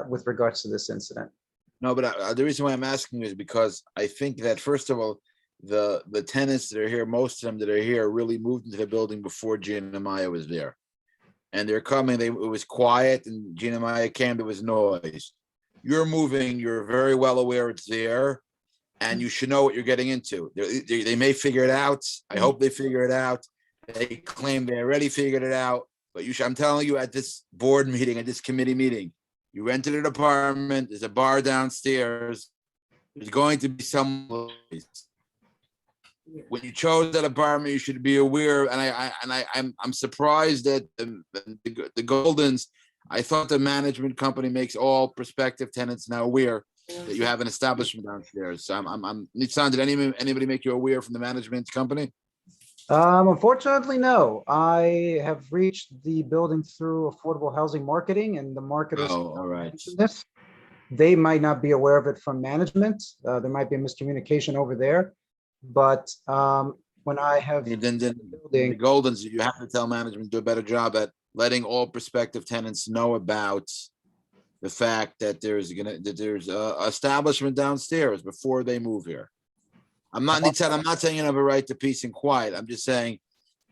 with regards to this incident. No, but the reason why I'm asking is because I think that, first of all, the tenants that are here, most of them that are here really moved into the building before Gina Maya was there. And they're coming, it was quiet, and Gina Maya came, there was noise. You're moving, you're very well aware it's there, and you should know what you're getting into. They may figure it out. I hope they figure it out. They claim they already figured it out, but you should, I'm telling you, at this board meeting, at this committee meeting, you rented an apartment, there's a bar downstairs. There's going to be some. When you chose that apartment, you should be aware, and I'm surprised that the Goldens, I thought the management company makes all prospective tenants now aware that you have an establishment downstairs. So Nitzan, did anybody make you aware from the management company? Unfortunately, no. I have reached the building through affordable housing marketing, and the marketers Oh, all right. mentioned this. They might not be aware of it from management. There might be a miscommunication over there. But when I have Then the building, Goldens, you have to tell management to do a better job at letting all prospective tenants know about the fact that there's a establishment downstairs before they move here. I'm not saying you have a right to peace and quiet. I'm just saying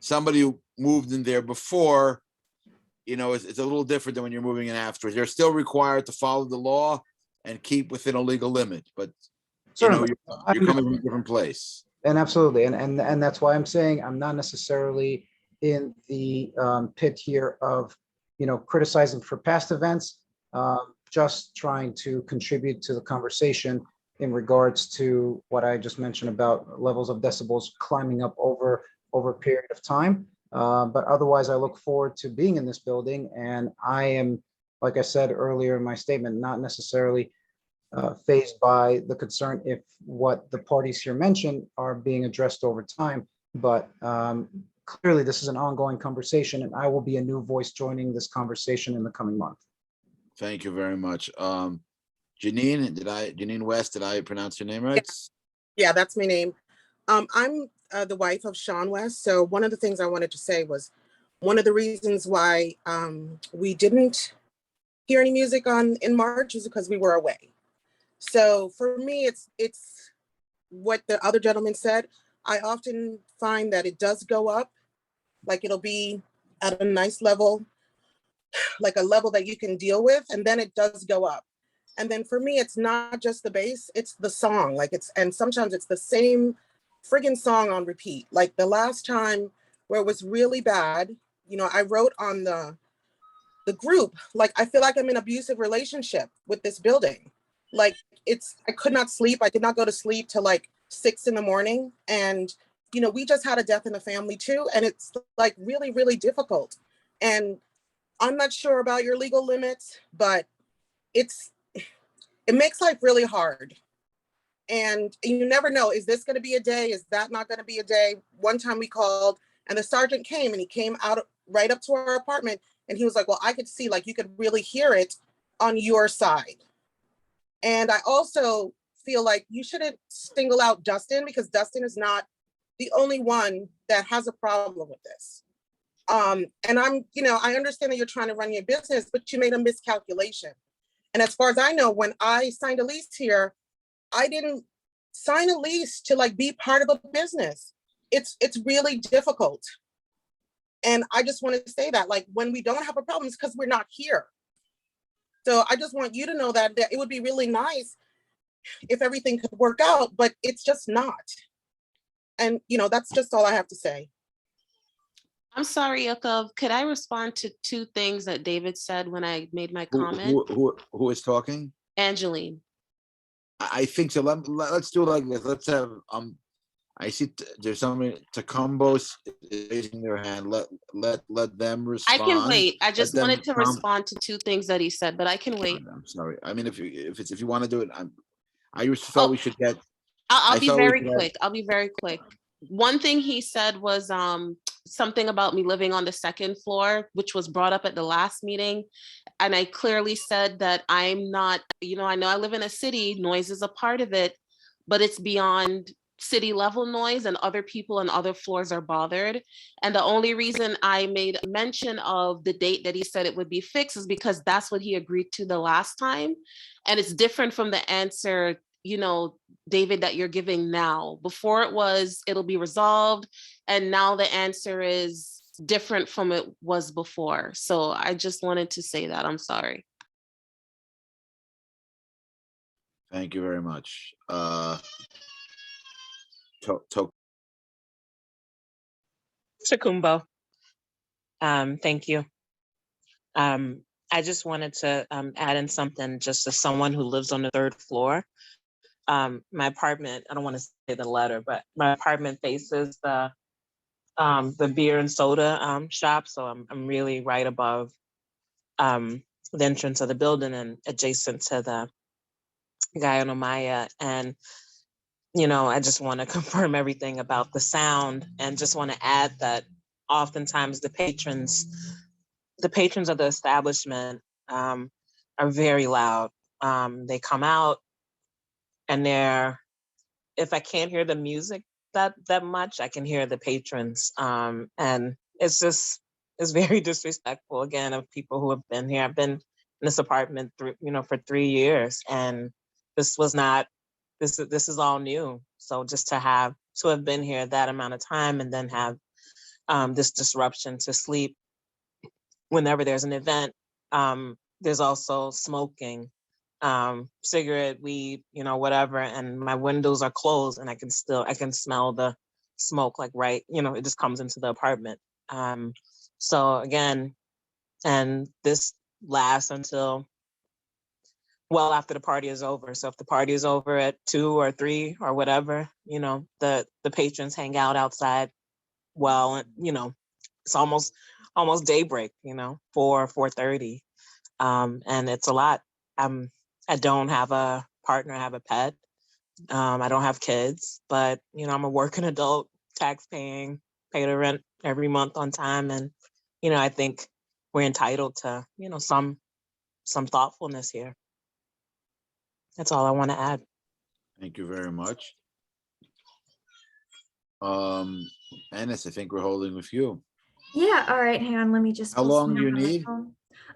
somebody who moved in there before, it's a little different than when you're moving in afterwards. They're still required to follow the law and keep within a legal limit, but certainly, you're coming from a different place. and absolutely, and that's why I'm saying I'm not necessarily in the pit here of criticizing for past events, just trying to contribute to the conversation in regards to what I just mentioned about levels of decibels climbing up over a period of time. But otherwise, I look forward to being in this building, and I am, like I said earlier in my statement, not necessarily fazed by the concern if what the parties here mentioned are being addressed over time. But clearly, this is an ongoing conversation, and I will be a new voice joining this conversation in the coming month. Thank you very much. Janine West, did I pronounce your name right? Yeah, that's my name. I'm the wife of Sean West. So one of the things I wanted to say was one of the reasons why we didn't hear any music in March is because we were away. So for me, it's what the other gentleman said. I often find that it does go up, like it'll be at a nice level, like a level that you can deal with, and then it does go up. And then for me, it's not just the bass, it's the song. And sometimes it's the same friggin' song on repeat. Like the last time where it was really bad, I wrote on the group, like, I feel like I'm in an abusive relationship with this building. Like I could not sleep. I did not go to sleep till like 6 a.m. And, we just had a death in the family too. And it's like really, really difficult. And I'm not sure about your legal limits, but it makes life really hard. And you never know, is this going to be a day? Is that not going to be a day? One time we called and the sergeant came, and he came out right up to our apartment, and he was like, well, I could see, like, you could really hear it on your side. And I also feel like you shouldn't single out Dustin, because Dustin is not the only one that has a problem with this. And I understand that you're trying to run your business, but you made a miscalculation. And as far as I know, when I signed a lease here, I didn't sign a lease to like be part of a business. It's really difficult. And I just want to say that, like, when we don't have a problem, it's because we're not here. So I just want you to know that it would be really nice if everything could work out, but it's just not. And, that's just all I have to say. I'm sorry, Yaakov. Could I respond to two things that David said when I made my comment? Who is talking? Angeline. I think so. Let's do it like this. Let's have I see there's somebody, Tacumbos is raising their hand. Let them respond. I can wait. I just wanted to respond to two things that he said, but I can wait. I'm sorry. I mean, if you want to do it, I just thought we should get. I'll be very quick. I'll be very quick. One thing he said was something about me living on the second floor, which was brought up at the last meeting. And I clearly said that I'm not, I know I live in a city, noise is a part of it, but it's beyond city level noise, and other people on other floors are bothered. And the only reason I made mention of the date that he said it would be fixed is because that's what he agreed to the last time. And it's different from the answer, David, that you're giving now. Before it was, it'll be resolved. And now the answer is different from it was before. So I just wanted to say that. I'm sorry. Thank you very much. Mr. Kumbo. Thank you. I just wanted to add in something just as someone who lives on the 3rd floor. My apartment, I don't want to say the letter, but my apartment faces the beer and soda shop. So I'm really right above the entrance of the building and adjacent to the Guyana Maya. And, you know, I just want to confirm everything about the sound and just want to add that oftentimes the patrons of the establishment are very loud. They come out and if I can't hear the music that much, I can hear the patrons. And it's very disrespectful again of people who have been here. I've been in this apartment for 3 years, and this is all new. So just to have been here that amount of time and then have this disruption to sleep whenever there's an event. There's also smoking, cigarette, weed, whatever, and my windows are closed and I can smell the smoke, like, right, it just comes into the apartment. So again, and this lasts until well after the party is over. So if the party is over at 2 or 3 or whatever, the patrons hang out outside. Well, it's almost daybreak, 4:30. And it's a lot. I don't have a partner, I have a pet. I don't have kids, but I'm a working adult, tax paying, pay the rent every month on time. And, I think we're entitled to, some thoughtfulness here. That's all I want to add. Thank you very much. Ennis, I think we're holding with you. Yeah, all right, hang on, let me just. How pull long something do you up on my need?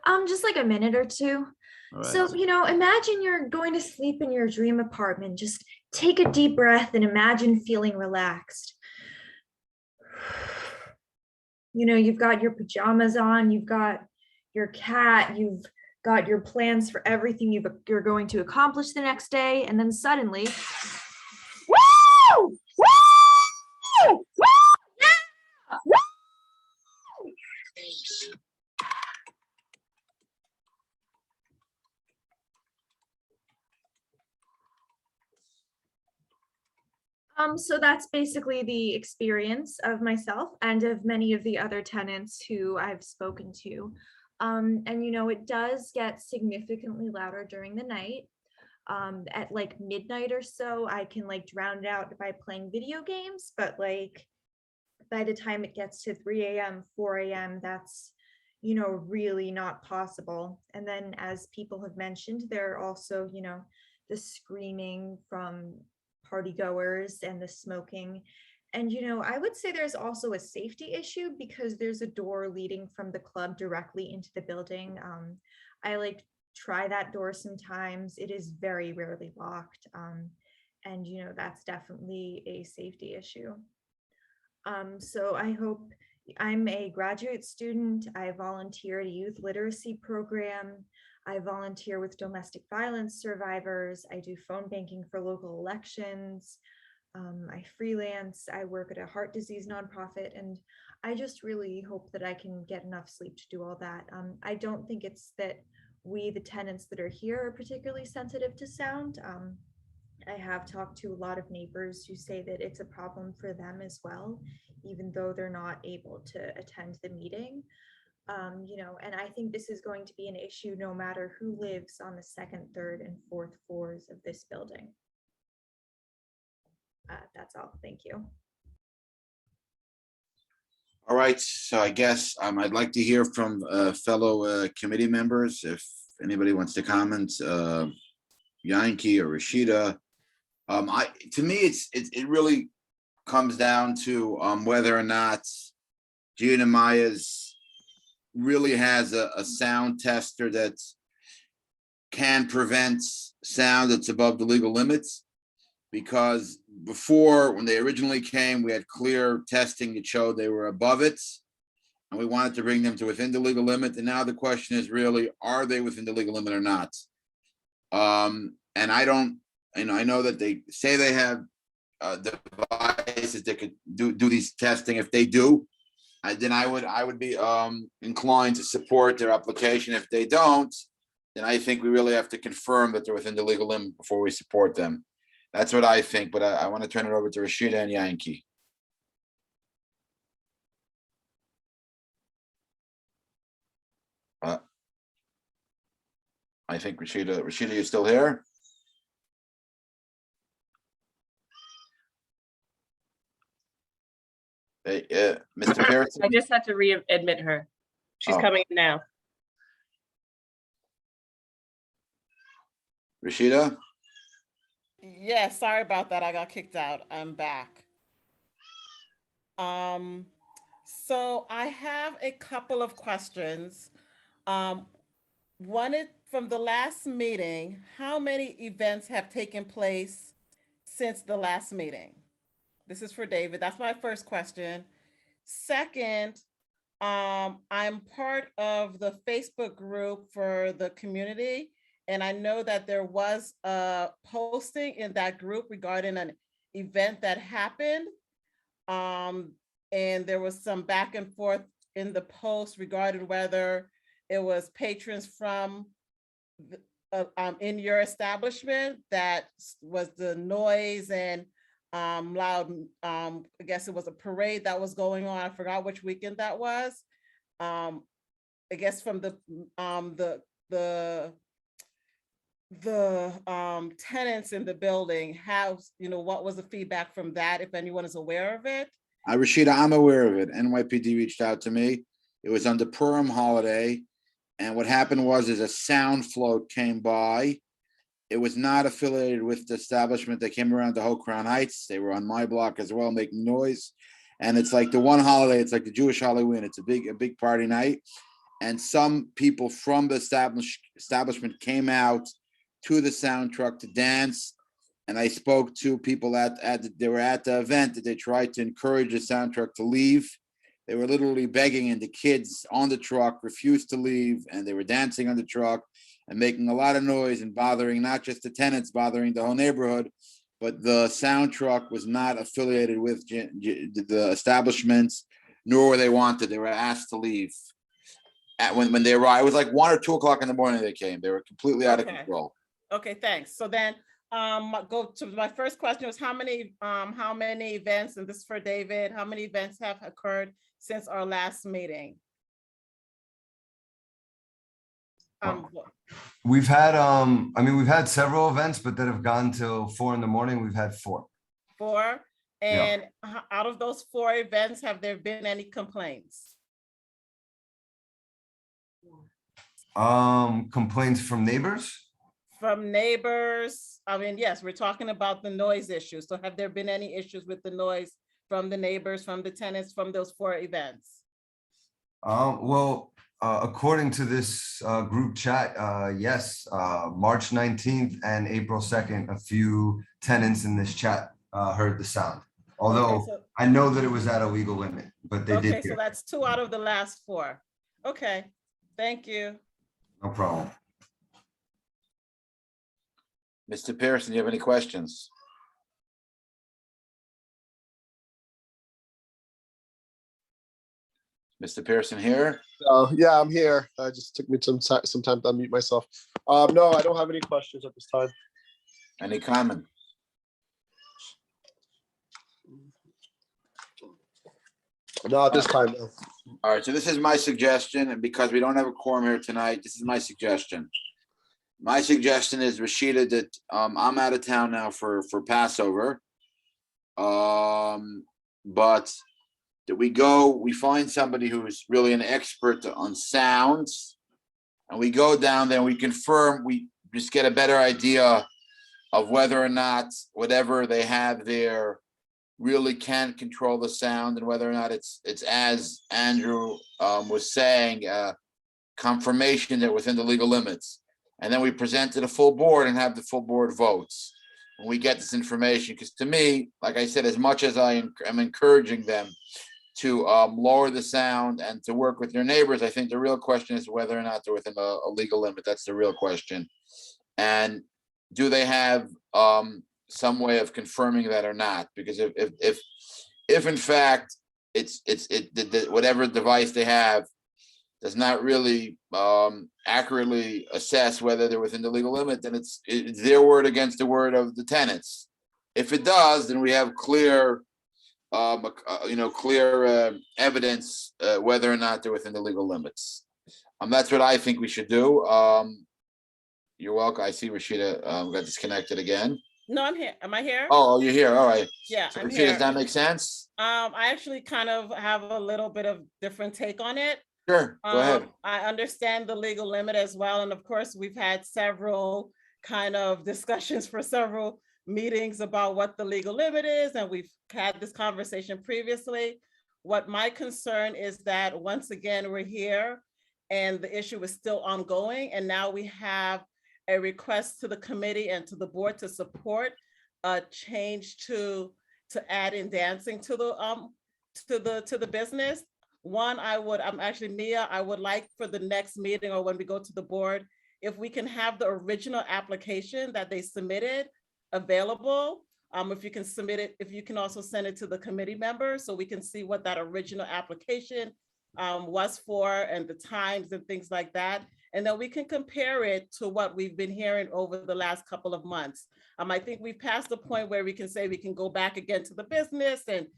phone. Just like a minute or two. All right. So, imagine you're going to sleep in your dream apartment. Just take a deep breath and imagine feeling relaxed. You've got your pajamas on, you've got your cat, you've got your plans for everything you're going to accomplish the next day, and then suddenly, woo! Woo! Woo! Yeah! Woo! So that's basically the experience of myself and of many of the other tenants who I've spoken to. And it does get significantly louder during the night. At like midnight or so, I can like drown it out by playing video games, but like by the time it gets to 3 a.m., 4 a.m., that's really not possible. And then, as people have mentioned, there are also the screaming from party goers and the smoking. And I would say there's also a safety issue because there's a door leading from the club directly into the building. I like try that door sometimes. It is very rarely locked. And that's definitely a safety issue. So I hope. I'm a graduate student. I volunteer at a youth literacy program. I volunteer with domestic violence survivors. I do phone banking for local elections. I freelance. I work at a heart disease nonprofit, and I just really hope that I can get enough sleep to do all that. I don't think it's that we, the tenants that are here, are particularly sensitive to sound. I have talked to a lot of neighbors who say that it's a problem for them as well, even though they're not able to attend the meeting. And I think this is going to be an issue no matter who lives on the 2nd, 3rd, and 4th floors of this building. That's all. Thank you. All right, so I guess I'd like to hear from fellow committee members. If anybody wants to comment, Yankee or Rashida. To me, it really comes down to whether or not Gina Myers really has a sound tester that can prevent sound that's above the legal limits. Because before, when they originally came, we had clear testing that showed they were above it, and we wanted to bring them to within the legal limit. And now the question is really, are they within the legal limit or not? And I don't, I know that they say they have devices that could do these testing. If they do, then I would be inclined to support their application. If they don't, then I think we really have to confirm that they're within the legal limit before we support them. That's what I think, but I want to turn it over to Rashida and Yankee. I think Rashida, you still here? Hey, Mr. Pearson? I just had to re-admit her. She's Oh. coming in now. Rashida? Yeah, sorry about that. I got kicked out. I'm back. So I have a couple of questions. One is from the last meeting, how many events have taken place since the last meeting? This is for David. That's my first question. Second, I'm part of the Facebook group for the community, and I know that there was a posting in that group regarding an event that happened. And there was some back and forth in the post regarding whether it was patrons from in your establishment that was the noise and loud. I guess it was a parade that was going on. I forgot which weekend that was. I guess from the tenants in the building. How, what was the feedback from that, if anyone is aware of it? Rashida, I'm aware of it. NYPD reached out to me. It was on the Purim holiday. And what happened was a sound float came by. It was not affiliated with the establishment that came around the whole Crown Heights. They were on my block as well, making noise. And it's like the one holiday, it's like the Jewish Halloween. It's a big party night. And some people from the establishment came out to the sound truck to dance. And I spoke to people they were at the event, that they tried to encourage the sound truck to leave. They were literally begging, and the kids on the truck refused to leave, and they were dancing on the truck and making a lot of noise and bothering not just the tenants, bothering the whole neighborhood. But the sound truck was not affiliated with the establishments, nor were they wanted. They were asked to leave. When they arrived, it was like 1 or 2 o'clock in the morning they came. They were completely out of control. Okay, thanks. So then go to my first question was how many events, and this is for David, how many events have occurred since our last meeting? We've had, we've had several events, but that have gone till 4 in the morning. We've had 4. 4, and out of those 4 events, have there been any complaints? Complaints from neighbors? From neighbors? Yes, we're talking about the noise issue. So have there been any issues with the noise from the neighbors, from the tenants, from those 4 events? According to this group chat, yes, March 19th and April 2nd, a few tenants in this chat heard the sound. Although I know that it was at a legal limit, but they did. Okay, so that's 2 out of the last 4. Okay, thank you. No problem. Mr. Pearson, you have any questions? Mr. Pearson here? Yeah, I'm here. It just took me some time to unmute myself. No, I don't have any questions at this time. Any comment? No, at this time, no. All right, so this is my suggestion, and because we don't have a quorum here tonight, this is my suggestion. My suggestion is, Rashida, that I'm out of town now for Passover. But that we find somebody who is really an expert on sounds, and we go down there and we confirm, we just get a better idea of whether or not whatever they have there really can control the sound, and whether or not it's as Andrew was saying, confirmation that within the legal limits. And then we present to the full board and have the full board votes when we get this information. Because to me, like I said, as much as I am encouraging them to lower the sound and to work with their neighbors, I think the real question is whether or not they're within a legal limit. That's the real question. And do they have some way of confirming that or not? Because if in fact whatever device they have does not really accurately assess whether they're within the legal limit, then it's their word against the word of the tenants. If it does, then we have clear, evidence whether or not they're within the legal limits. That's what I think we should do. You're welcome. I see Rashida got disconnected again. No, I'm here. Am I here? Oh, you're here. All right. Yeah, So I'm Rashida, here. does that make sense? I actually kind of have a little bit of different take on it. Sure, go ahead. I understand the legal limit as well. And of course, we've had several kind of discussions for several meetings about what the legal limit is. And we've had this conversation previously. What my concern is that once again, we're here and the issue is still ongoing. And now we have a request to the committee and to the board to support a change to add in dancing to the business. One, I'm actually Mia, I would like for the next meeting or when we go to the board, if we can have the original application that they submitted available. If you can submit it, if you can also send it to the committee members so we can see what that original application was for and the times and things like that. And then we can compare it to what we've been hearing over the last couple of months. I think we've passed the point where we can say we can go back again to the business and,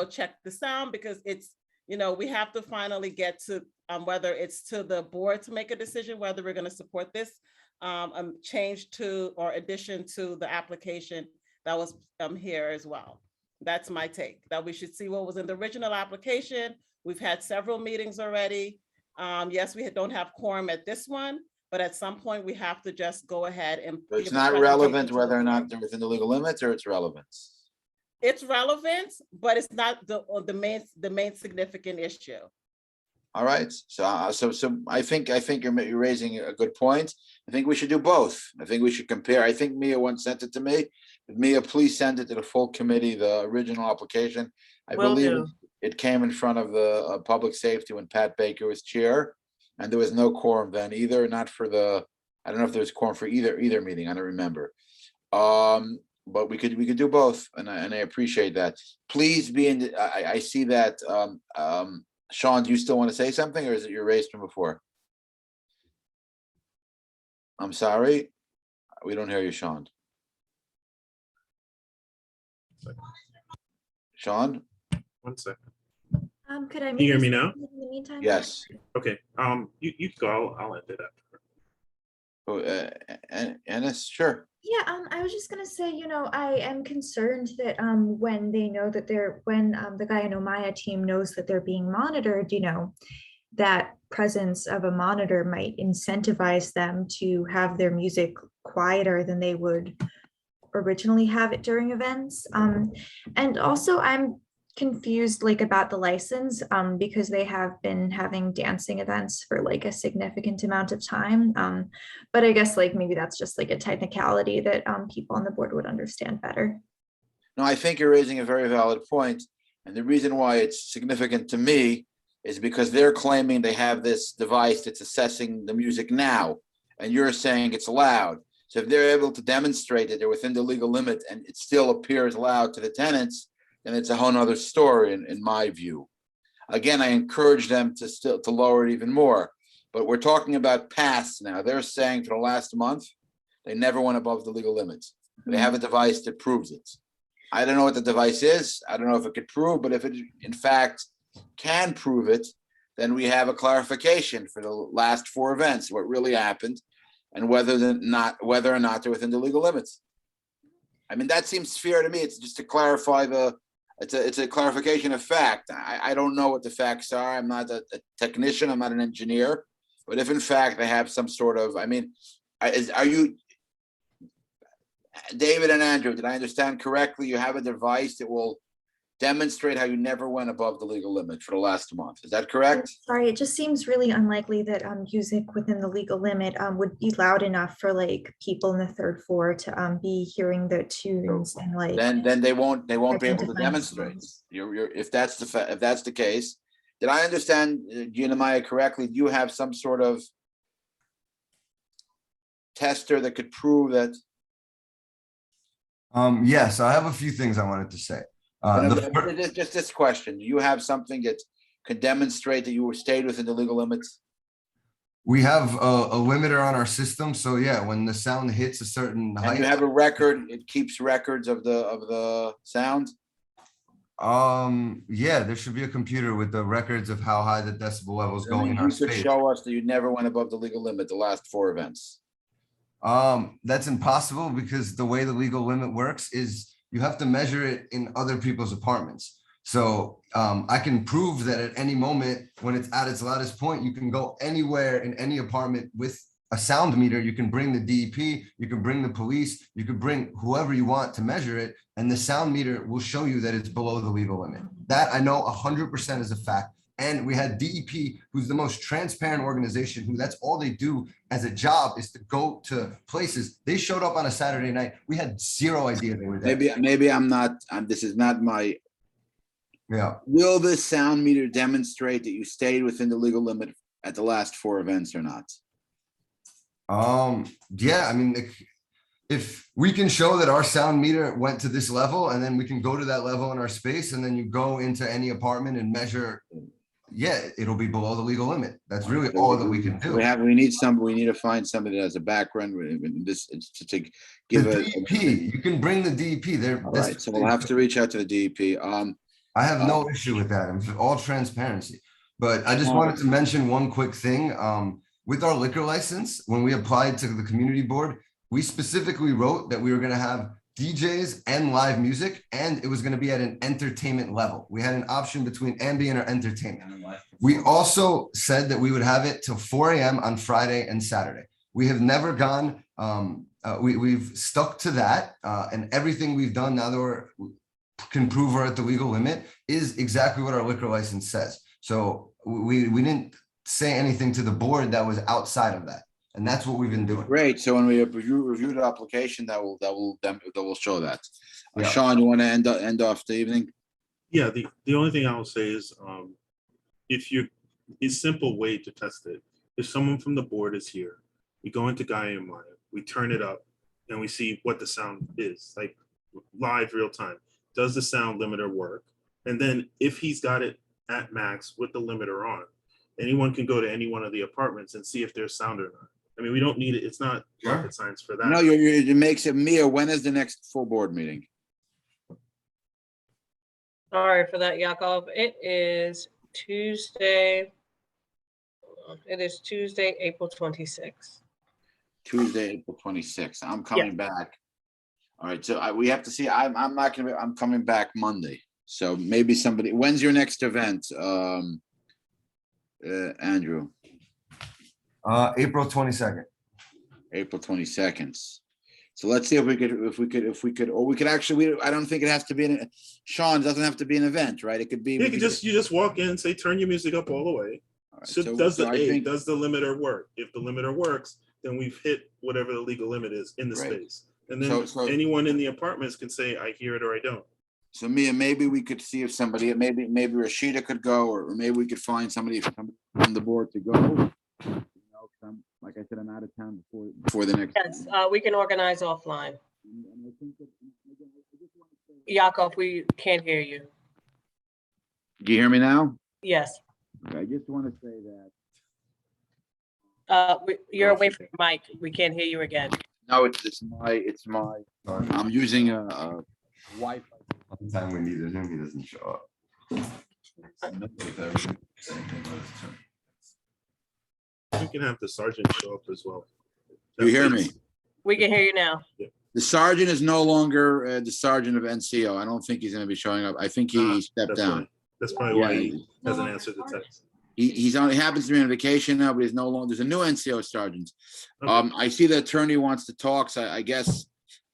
check the sound because it's, we have to finally get to whether it's to the board to make a decision, whether we're going to support this change to or addition to the application that was here as well. That's my take, that we should see what was in the original application. We've had several meetings already. Yes, we don't have quorum at this one, but at some point we have to just go ahead and. So it's give a not presentation relevant to whether the or not board. they're within the legal limits or it's relevant. It's relevant, but it's not the main significant issue. All right, so I think you're raising a good point. I think we should do both. I think we should compare. I think Mia once sent it to me. Mia, please send it to the full committee, the original application. I Will believe do. it came in front of the public safety when Pat Baker was chair, and there was no quorum then either. Not for the. I don't know if there was quorum for either meeting. I don't remember. But we could do both, and I appreciate that. Please be in. I see that. Sean, do you still want to say something, or is it your raised from before? I'm sorry, we don't hear you, Sean. Sean? 1 second. Could I? Can you hear me now? In the meantime? Yes. Okay, you go, I'll end it after. Oh, Ennis, sure. Yeah, I was just gonna say, I am concerned that when they know that when the Gaia No Maya team knows that they're being monitored, that presence of a monitor might incentivize them to have their music quieter than they would originally have it during events. And also I'm confused about the license because they have been having dancing events for a significant amount of time. But I guess maybe that's just a technicality that people on the board would understand better. No, I think you're raising a very valid point, and the reason why it's significant to me is because they're claiming they have this device that's assessing the music now, and you're saying it's loud. So if they're able to demonstrate that they're within the legal limit and it still appears loud to the tenants, then it's a whole nother story in my view. Again, I encourage them to lower it even more, but we're talking about past now. They're saying for the last month, they never went above the legal limits. They have a device that proves it. I don't know what the device is. I don't know if it could prove, but if it in fact can prove it, then we have a clarification for the last 4 events, what really happened, and whether or not they're within the legal limits. I mean, that seems fair to me. It's just to clarify it's a clarification of fact. I don't know what the facts are. I'm not a technician. I'm not an engineer. But if in fact they have some sort of, are you, David and Andrew, did I understand correctly? You have a device that will demonstrate how you never went above the legal limit for the last month. Is that correct? Sorry, it just seems really unlikely that music within the legal limit would be loud enough for people in the 3rd floor to be hearing the tunes and then they won't be able to identifying demonstrate. songs. If that's the case, did I understand Gina Maya correctly? Do you have some sort of tester that could prove that? Yes, I have a few things I wanted to say. No, The but just this question, do you have something that can demonstrate that you were stayed within the legal limits? We have a limiter on our system, so yeah, when the sound hits a certain And height. you have a record, it keeps records of the sound? Yeah, there should be a computer with the records of how high the decibel level is I going mean, in our you could space. show us that you never went above the legal limit the last 4 events. That's impossible because the way the legal limit works is you have to measure it in other people's apartments. So I can prove that at any moment when it's at its loudest point, you can go anywhere in any apartment with a sound meter. You can bring the DEP, you can bring the police, you can bring whoever you want to measure it, and the sound meter will show you that it's below the legal limit. That I know 100% is a fact. And we had DEP, who's the most transparent organization, who that's all they do as a job is to go to places. They showed up on a Saturday night. We had zero idea they were there. Maybe I'm not, this is not my. Yeah. Will this sound meter demonstrate that you stayed within the legal limit at the last 4 events or not? Yeah, I mean, if we can show that our sound meter went to this level and then we can go to that level in our space and then you go into any apartment and measure, yeah, it'll be below the legal limit. That's really all that we can do. We need to find somebody that has a background in this to give The a. DEP, you can bring the DEP there. All right, so we'll have to reach out to the DEP. I have no issue with that. I'm all transparency. But I just wanted to mention one quick thing. With our liquor license, when we applied to the community board, we specifically wrote that we were going to have DJs and live music, and it was going to be at an entertainment level. We had an option between ambient or entertainment. We also said that we would have it till 4 a.m. on Friday and Saturday. We have never gone, we've stuck to that, and everything we've done now that we can prove we're at the legal limit is exactly what our liquor license says. So we didn't say anything to the board that was outside of that. And that's what we've been doing. Great. So when we review the application, that will show that. Yeah. Sean, you want to end off the evening? Yeah, the only thing I will say is, it's a simple way to test it. If someone from the board is here, we go into Gaia Maya, we turn it up, and we see what the sound is, like live real time. Does the sound limiter work? And then if he's got it at max with the limiter on, anyone can go to any one of the apartments and see if there's sound or not. I mean, we don't need it. It's not rocket science for that. No, it makes it Mia. When is the next full board meeting? Sorry for that, Yakov. It is Tuesday. It is Tuesday, April 26th. Tuesday, April 26th. I'm coming back. All right, so we have to see. I'm not gonna be. I'm coming back Monday. So maybe somebody. When's your next event, Andrew? April 22nd. April 22nd. So let's see if we could, or we could actually. I don't think it has to be Sean, doesn't have to be an event, right? It could be. You just walk in and say, turn your music up all the way. Right, So so- does so the I think- does the limiter work? If the limiter works, then we've hit whatever the legal limit is in the Right. space. And then So- anyone in the apartments can say, I hear it or I don't. So Mia, maybe we could see if somebody, maybe Rashida could go, or maybe we could find somebody from the board to go. You know, 'cause like I said, I'm out of town before the next. Yes, we can organize offline. And I think that- Yakov, we can't hear you. Do you hear me now? Yes, Okay, I just want to say that. you're away from your mic. We can't hear you again. No, it's my. I'm using a Wi-Fi. Every time we needed him, he doesn't show up. You can have the sergeant show up as well. You hear me? We can hear you now. The sergeant is no longer the sergeant of NCO. I don't think he's going to be showing up. I think he stepped that's down. why- That's probably why Yeah, he hasn't answered the text. He's on. He happens to be on vacation now, but he's no longer. There's a new NCO sergeant. I see the attorney wants to talk, so I guess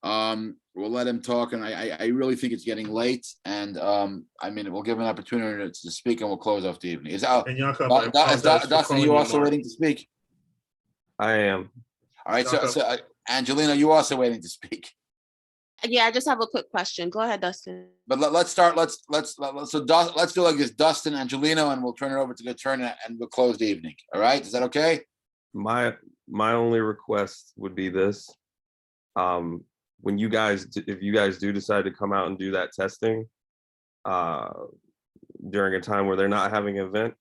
we'll let him talk. And I really think it's getting late, and I mean we'll give him an opportunity to speak, and we'll close off the evening. Is And Yakov, I apologize for Dustin? calling You you also Mark. waiting to speak? I am. All right, so Angelina, you also waiting to speak? Yeah, I just have a quick question. Go ahead, Dustin. But let's start. Let's do like this, Dustin, Angelino, and we'll turn it over to the attorney, and we'll close the evening. All right, is that okay? My only request would be this. When you guys, if you guys do decide to come out and do that testing, during a time where they're not having an event,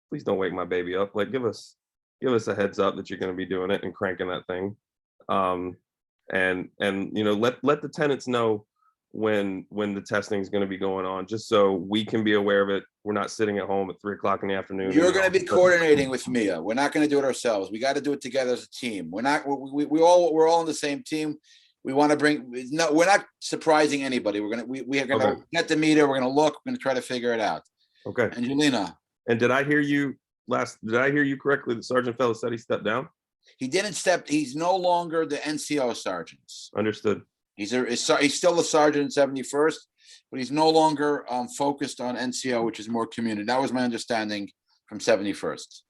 please don't wake my baby up. Like, give us a heads up that you're going to be doing it and cranking that thing. And you know, let the tenants know when the testing is going to be going on, just so we can be aware of it. We're not sitting at home at 3 o'clock in the afternoon. You're going to be coordinating with Mia. We're not going to do it ourselves. We got to do it together as a team. We're all on the same team. We want to we're not surprising anybody. We are going to get the meter. We're going to look. We're going to try to figure it out. Okay. Angelina. And did I hear you correctly that Sergeant Fellows said he stepped down? He didn't step. He's no longer the NCO sergeant. Understood. He's still a sergeant in 71st, but he's no longer focused on NCO, which is more community. That was my understanding from 71st.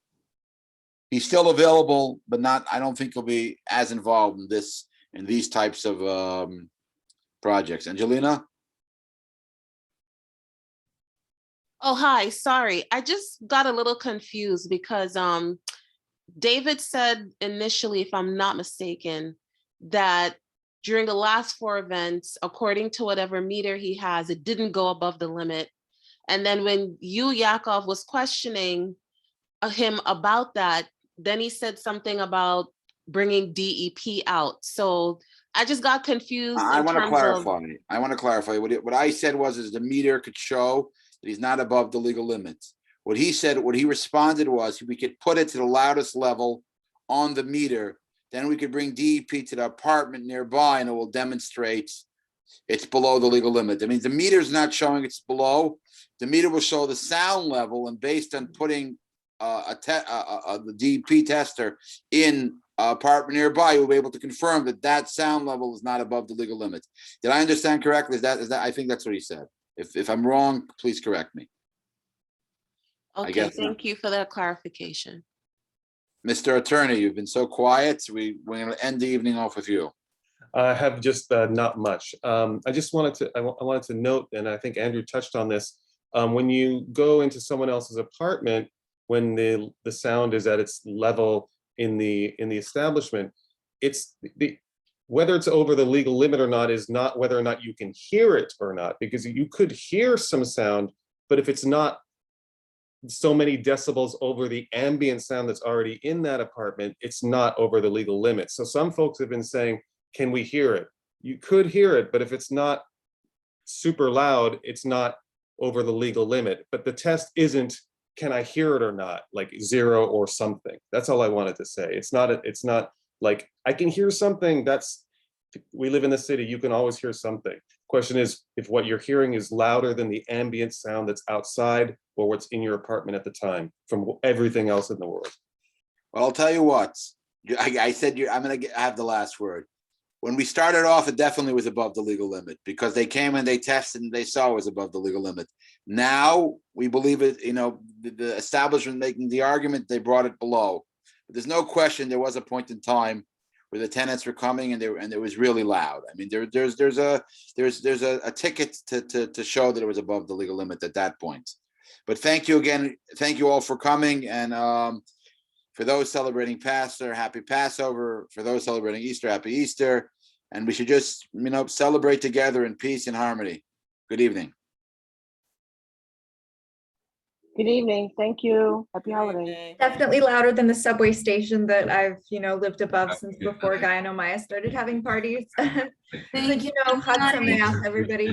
He's still available, but I don't think he'll be as involved in these types of projects. Angelina? Oh, hi, sorry. I just got a little confused because David said initially, if I'm not mistaken, that during the last 4 events, according to whatever meter he has, it didn't go above the limit. And then when you, Yakov, was questioning him about that, then he said something about bringing DEP out. So I just got confused. I want to clarify. What I said was the meter could show that he's not above the legal limit. What he responded was we could put it to the loudest level on the meter. Then we could bring DEP to the apartment nearby and it will demonstrate it's below the legal limit. That means the meter's not showing it's below. The meter will show the sound level, and based on putting the DEP tester in apartment nearby, you'll be able to confirm that sound level is not above the legal limit. Did I understand correctly? Is that I think that's what he said. If I'm wrong, please correct me. Okay, thank you for that clarification. Mr. Attorney, you've been so quiet. We're going to end the evening off with you. I have just not much. I just wanted to note, and I think Andrew touched on this, when you go into someone else's apartment, when the sound is at its level in the establishment, whether it's over the legal limit or not is not whether or not you can hear it or not, because you could hear some sound, but if it's not so many decibels over the ambient sound that's already in that apartment, it's not over the legal limit. So some folks have been saying, can we hear it? You could hear it, but if it's not super loud, it's not over the legal limit. But the test isn't, can I hear it or not, like 0 or something. That's all I wanted to say. It's not like I can hear something. We live in the city, you can always hear something. Question is, if what you're hearing is louder than the ambient sound that's outside or what's in your apartment at the time from everything else in the world. Well, I'll tell you what, I said I'm going to have the last word. When we started off, it definitely was above the legal limit because they came and they tested and they saw it was above the legal limit. Now we believe it, the establishment making the argument, they brought it below. But there's no question there was a point in time where the tenants were coming and it was really loud. I mean, there's a ticket to show that it was above the legal limit at that point. But thank you again. Thank you all for coming. And for those celebrating Passover, happy Passover. For those celebrating Easter, happy Easter. And we should just, celebrate together in peace and harmony. Good evening. Good evening. Thank you. Happy holidays. Definitely louder than the subway station that I've, lived above since before Guy and Omaya started having parties. Hag Sameach, everybody.